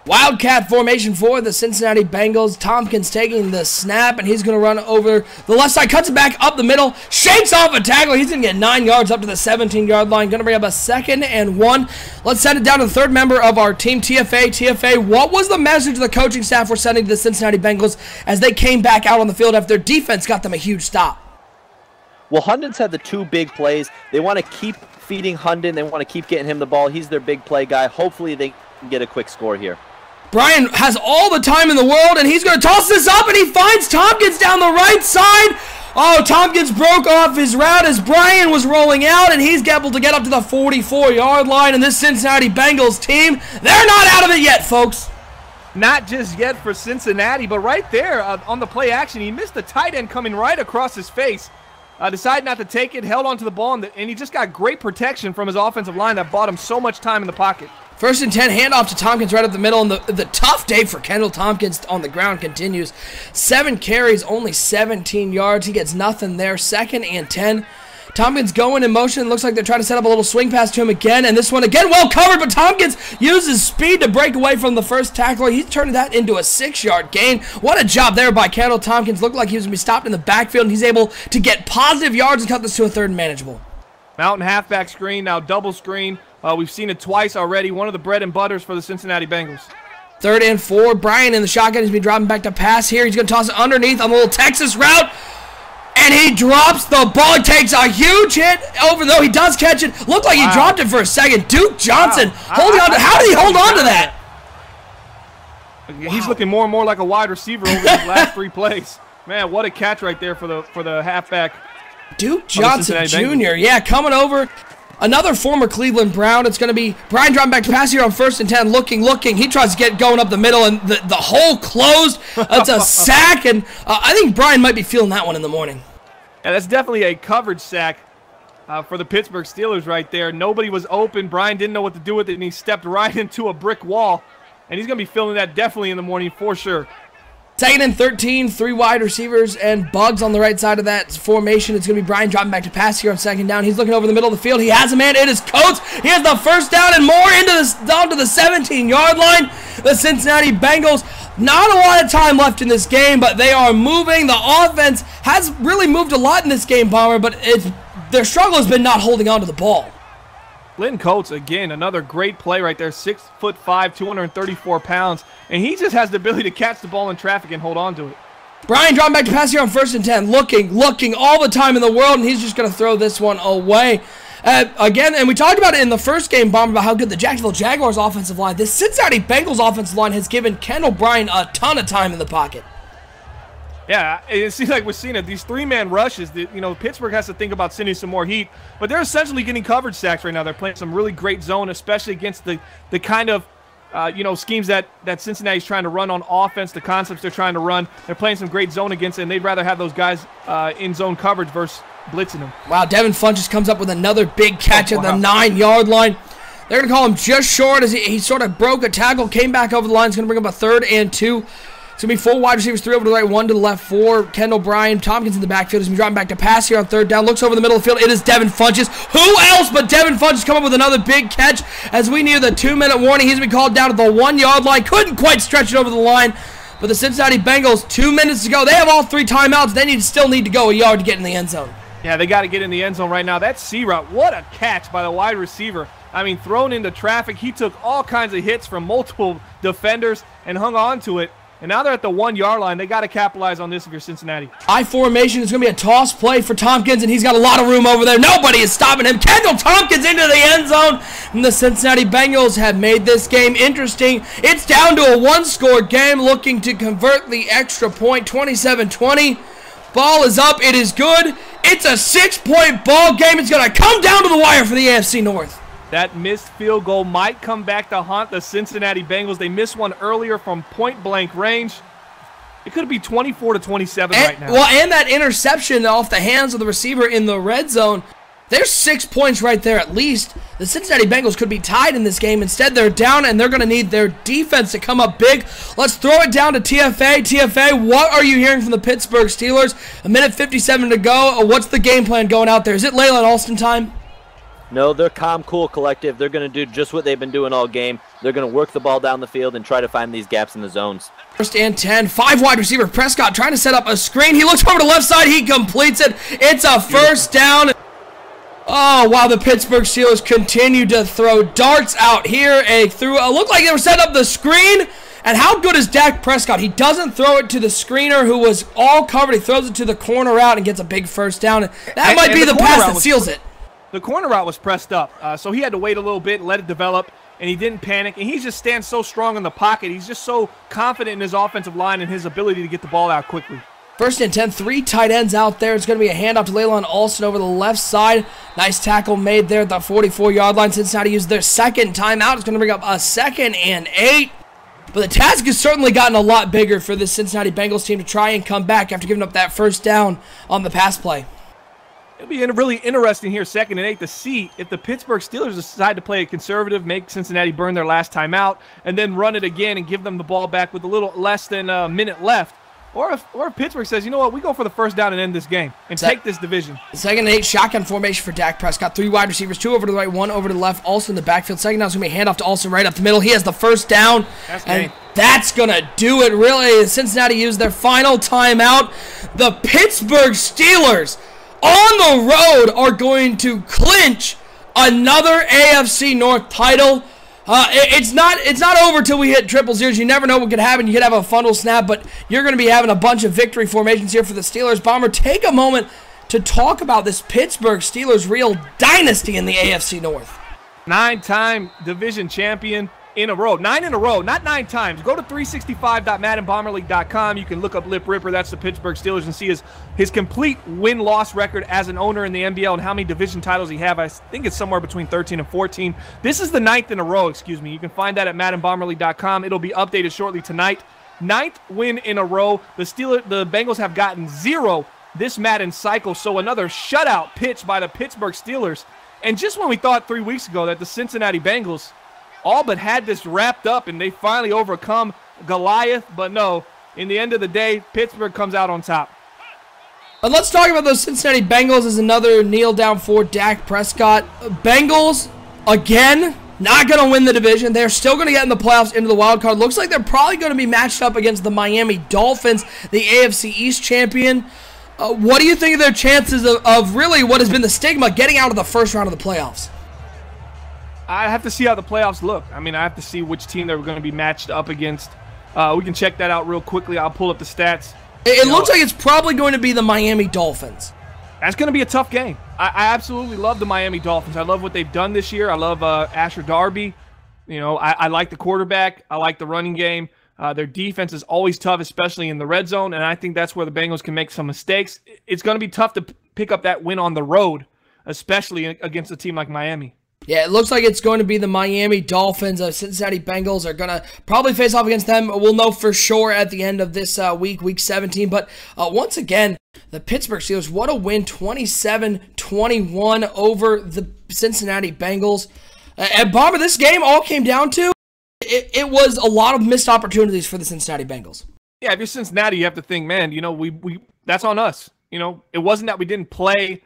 Wildcat formation for the Cincinnati Bengals. Tompkins taking the snap, and he's going to run over the left side. Cuts it back up the middle. Shakes off a tackle. He's going to get 9 yards up to the 17-yard line. Going to bring up a 2nd and 1. Let's send it down to the 3rd member of our team, TFA. TFA, what was the message the coaching staff were sending to the Cincinnati Bengals as they came back out on the field after their defense got them a huge stop? Well, Hunden's had the 2 big plays. They want to keep feeding Hunden. They want to keep getting him the ball. He's their big play guy. Hopefully they can get a quick score here. Brian has all the time in the world, and he's going to toss this up, and he finds Tompkins down the right side. Oh, Tompkins broke off his route as Brian was rolling out, and he's able to get up to the 44-yard line. And this Cincinnati Bengals team, they're not out of it yet, folks. Not just yet for Cincinnati, but right there on the play action, he missed the tight end coming right across his face. Decided not to take it, held onto the ball, and he just got great protection from his offensive line that bought him so much time in the pocket. First and 10, handoff to Tompkins right up the middle, and the tough day for Kendall Tompkins on the ground continues. 7 carries, only 17 yards. He gets nothing there. Second and 10. Tompkins going in motion. Looks like they're trying to set up a little swing pass to him again, and this one again well covered, but Tompkins uses speed to break away from the first tackler. He's turning that into a 6-yard gain. What a job there by Kendall Tompkins. Looked like he was going to be stopped in the backfield, and he's able to get positive yards and cut this to a 3rd and manageable. Mountain halfback screen, now double screen. We've seen it twice already. One of the bread and butters for the Cincinnati Bengals. 3rd and 4. Brian in the shotgun. He's going to be dropping back to pass here. He's going to toss it underneath on the little Texas route. And he drops the ball. He takes a huge hit, over though he does catch it. Looked like he dropped it for a second. Duke Johnson holding on to. How did he hold on to that? He's looking more and more like a wide receiver over these last 3 plays. Man, what a catch right there for the halfback. Duke Johnson Jr. Yeah, coming over. Another former Cleveland Brown. It's going to be Brian dropping back to pass here on 1st and 10. Looking. He tries to get going up the middle, and the hole closed. It's a sack, and I think Brian might be feeling that one in the morning. Yeah, that's definitely a coverage sack for the Pittsburgh Steelers right there. Nobody was open. Brian didn't know what to do with it, and he stepped right into a brick wall. And he's going to be feeling that definitely in the morning for sure. 2nd and 13, 3 wide receivers and Bugs on the right side of that formation. It's going to be Brian dropping back to pass here on 2nd down. He's looking over the middle of the field. He has a man. It is Coates. He has the first down and more down to the 17-yard line. The Cincinnati Bengals, not a lot of time left in this game, but they are moving. The offense has really moved a lot in this game, Bomber, but their struggle has been not holding on to the ball. Lynn Coates, again, another great play right there. 6'5", 234 pounds. And he just has the ability to catch the ball in traffic and hold on to it. Brian dropping back to pass here on 1st and 10. Looking all the time in the world, and he's just going to throw this one away. Again, and we talked about it in the first game, Bomb, about how good the Jacksonville Jaguars offensive line. This Cincinnati Bengals offensive line has given Kendall Bryan a ton of time in the pocket. Yeah, it seems like we're seeing it. These 3-man rushes, Pittsburgh has to think about sending some more heat, but they're essentially getting coverage sacks right now. They're playing some really great zone, especially against the kind of schemes that Cincinnati's trying to run on offense, the concepts they're trying to run. They're playing some great zone against it, and they'd rather have those guys in zone coverage versus blitzing them. Wow, Devin Funchess comes up with another big catch at the 9-yard line. They're going to call him just short as he sort of broke a tackle, came back over the line. It's going to bring up a 3rd and 2. It's going to be 4 wide receivers, 3 over to the right, 1 to the left, 4. Kendall Bryan, Tompkins in the backfield. He's going to be dropping back to pass here on 3rd down. Looks over the middle of the field. It is Devin Funchess. Who else but Devin Funchess come up with another big catch as we near the 2-minute warning. He's going to be called down to the 1-yard line. Couldn't quite stretch it over the line. But the Cincinnati Bengals, 2 minutes to go. They have all 3 timeouts. They still need to go a yard to get in the end zone. Yeah, they got to get in the end zone right now. That C-route, what a catch by the wide receiver. I mean, thrown into traffic. He took all kinds of hits from multiple defenders and hung on to it. And now they're at the 1-yard line. They got to capitalize on this if you're Cincinnati. I formation is going to be a toss play for Tompkins, and he's got a lot of room over there. Nobody is stopping him. Kendall Tompkins into the end zone. And the Cincinnati Bengals have made this game interesting. It's down to a 1-score game, looking to convert the extra point, 27-20. Ball is up. It is good. It's a 6-point ball game. It's going to come down to the wire for the AFC North. That missed field goal might come back to haunt the Cincinnati Bengals. They missed one earlier from point-blank range. It could be 24-27 right now. Well, and that interception off the hands of the receiver in the red zone. There's 6 points right there at least. The Cincinnati Bengals could be tied in this game. Instead, they're down, and they're going to need their defense to come up big. Let's throw it down to TFA. TFA, what are you hearing from the Pittsburgh Steelers? 1:57 to go. What's the game plan going out there? Is it Leyland Alston time? No, they're calm, cool collective. They're going to do just what they've been doing all game. They're going to work the ball down the field and try to find these gaps in the zones. 1st and 10, 5 wide receiver. Prescott trying to set up a screen. He looks over to the left side. He completes it. It's a 1st down. Oh, wow, the Pittsburgh Steelers continue to throw darts out here. Looked like they were setting up the screen. And how good is Dak Prescott? He doesn't throw it to the screener who was all covered. He throws it to the corner route and gets a big 1st down. That might be the pass that seals it. The corner route was pressed up, so he had to wait a little bit, let it develop, and he didn't panic. And he just stands so strong in the pocket. He's just so confident in his offensive line and his ability to get the ball out quickly. 1st and 10, 3 tight ends out there. It's going to be a handoff to Leyland Alston over the left side. Nice tackle made there at the 44-yard line. Cincinnati used their 2nd timeout. It's going to bring up a 2nd and 8. But the task has certainly gotten a lot bigger for the Cincinnati Bengals team to try and come back after giving up that 1st down on the pass play. It'll be really interesting here, 2nd and 8, to see if the Pittsburgh Steelers decide to play it conservative, make Cincinnati burn their last time out, and then run it again and give them the ball back with a little less than a minute left. Or if Pittsburgh says, you know what, we go for the first down and end this game and take this division. 2nd and 8, shotgun formation for Dak Prescott. 3 wide receivers, 2 over to the right, 1 over to the left. Also in the backfield. 2nd down is going to be a handoff to Olsen right up the middle. He has the first down. That's going to do it, really. Cincinnati used their final timeout. The Pittsburgh Steelers on the road are going to clinch another AFC North title. It's not over till we hit triple zeros. You never know what could happen. You could have a funnel snap, but you're going to be having a bunch of victory formations here for the Steelers. Bomber, take a moment to talk about this Pittsburgh Steelers real dynasty in the AFC North. 9-time division champion in a row. 9 in a row, not 9 times. Go to 365.maddenbomberleague.com. You can look up Lip Ripper. That's the Pittsburgh Steelers, and see his complete win-loss record as an owner in the NBL and how many division titles he have. I think it's somewhere between 13 and 14. This is the 9th in a row, excuse me. You can find that at maddenbomberleague.com. It'll be updated shortly tonight. 9th win in a row. The Bengals have gotten 0 this Madden cycle, so another shutout pitch by the Pittsburgh Steelers. And just when we thought 3 weeks ago that the Cincinnati Bengals all but had this wrapped up and they finally overcome Goliath, but no, in the end of the day, Pittsburgh comes out on top. And let's talk about those Cincinnati Bengals as another kneel down for Dak Prescott. Bengals, again, not going to win the division. They're still going to get in the playoffs into the wild card. Looks like they're probably going to be matched up against the Miami Dolphins, the AFC East champion. What do you think of their chances of really what has been the stigma, getting out of the first round of the playoffs? I have to see how the playoffs look. I mean, I have to see which team they're going to be matched up against. We can check that out real quickly. I'll pull up the stats. It looks like it's probably going to be the Miami Dolphins. That's going to be a tough game. I absolutely love the Miami Dolphins. I love what they've done this year. I love Asher Darby. You know, I like the quarterback. I like the running game. Their defense is always tough, especially in the red zone, and I think that's where the Bengals can make some mistakes. It's going to be tough to pick up that win on the road, especially against a team like Miami. Yeah, it looks like it's going to be the Miami Dolphins. Cincinnati Bengals are going to probably face off against them. We'll know for sure at the end of this week 17. But once again, the Pittsburgh Steelers, what a win, 27-21 over the Cincinnati Bengals. And Bomber, this game all came down to, it was a lot of missed opportunities for the Cincinnati Bengals. Yeah, if you're Cincinnati, you have to think, man, you know, we that's on us. You know, it wasn't that we didn't play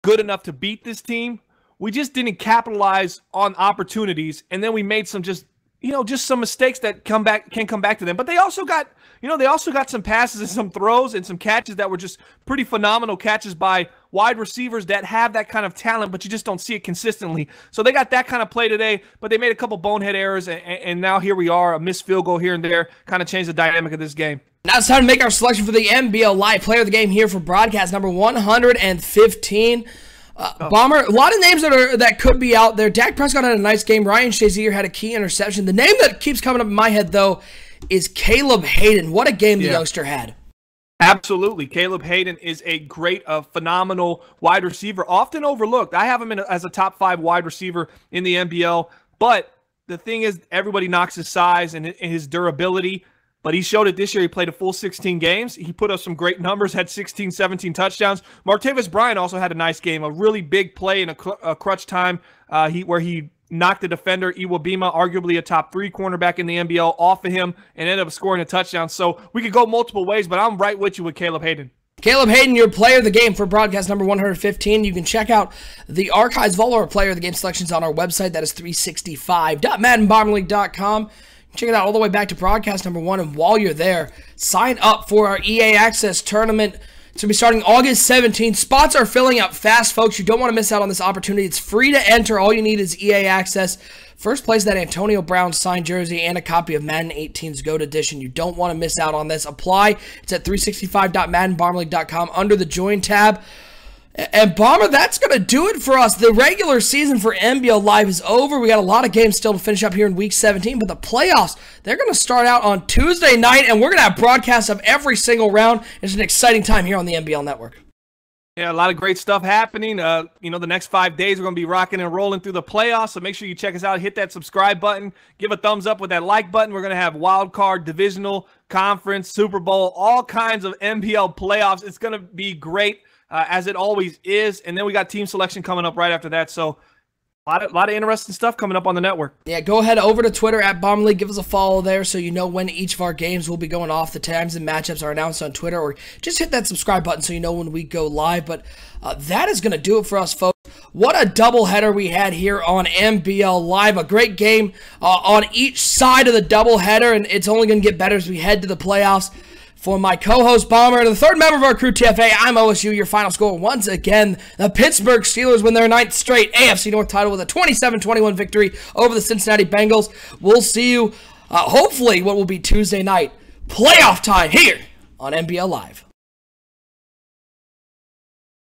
good enough to beat this team. We just didn't capitalize on opportunities, and then we made some just some mistakes that can come back to them. But they also got, some passes and some throws and some catches that were just pretty phenomenal catches by wide receivers that have that kind of talent, but you just don't see it consistently. So they got that kind of play today, but they made a couple bonehead errors, and now here we are, a missed field goal here and there, kind of changed the dynamic of this game. Now it's time to make our selection for the NBL Live Player of the Game here for broadcast number 115. Bomber, a lot of names that could be out there. Dak Prescott had a nice game. Ryan Shazier had a key interception. The name that keeps coming up in my head, though, is Caleb Hayden. What a game the youngster had. Absolutely. Caleb Hayden is a great, phenomenal wide receiver, often overlooked. I have him as a top 5 wide receiver in the NBL, but the thing is, everybody knocks his size and his durability. But he showed it this year. He played a full 16 games. He put up some great numbers, had 16, 17 touchdowns. Martavis Bryant also had a nice game, a really big play in a crutch time where he knocked the defender, Iwabima, arguably a top 3 cornerback in the NBL, off of him and ended up scoring a touchdown. So we could go multiple ways, but I'm right with you with Caleb Hayden. Caleb Hayden, your player of the game for broadcast number 115. You can check out the archives of all our player of the game selections on our website. That is 365.maddenbomberleague.com. Check it out all the way back to broadcast number 1, and while you're there, sign up for our EA Access Tournament. It's going to be starting August 17th. Spots are filling up fast, folks. You don't want to miss out on this opportunity. It's free to enter. All you need is EA Access. First place, that Antonio Brown signed jersey and a copy of Madden 18's GOAT Edition. You don't want to miss out on this. Apply. It's at 365.maddenbomberleague.com under the Join tab. And Bomber, that's going to do it for us. The regular season for NBL Live is over. We got a lot of games still to finish up here in Week 17, but the playoffs, they're going to start out on Tuesday night, and we're going to have broadcasts of every single round. It's an exciting time here on the NBL Network. Yeah, a lot of great stuff happening. The next 5 days we're going to be rocking and rolling through the playoffs, so make sure you check us out. Hit that subscribe button. Give a thumbs up with that like button. We're going to have wild card, divisional, conference, Super Bowl, all kinds of NBL playoffs. It's going to be great. as it always is. And then we got team selection coming up right after that. So a lot of interesting stuff coming up on the network. Yeah, go ahead over to Twitter at Bomber League. Give us a follow there so you know when each of our games will be going off. The times and matchups are announced on Twitter, or just hit that subscribe button so you know when we go live. But that is going to do it for us, folks. What a doubleheader we had here on MBL Live. A great game on each side of the doubleheader, and it's only going to get better as we head to the playoffs. For my co-host Bomber and the third member of our crew, TFA, I'm OSU. Your final score, once again, the Pittsburgh Steelers win their 9th straight AFC North title with a 27-21 victory over the Cincinnati Bengals. We'll see you, hopefully, what will be Tuesday night, playoff time here on MBL Live.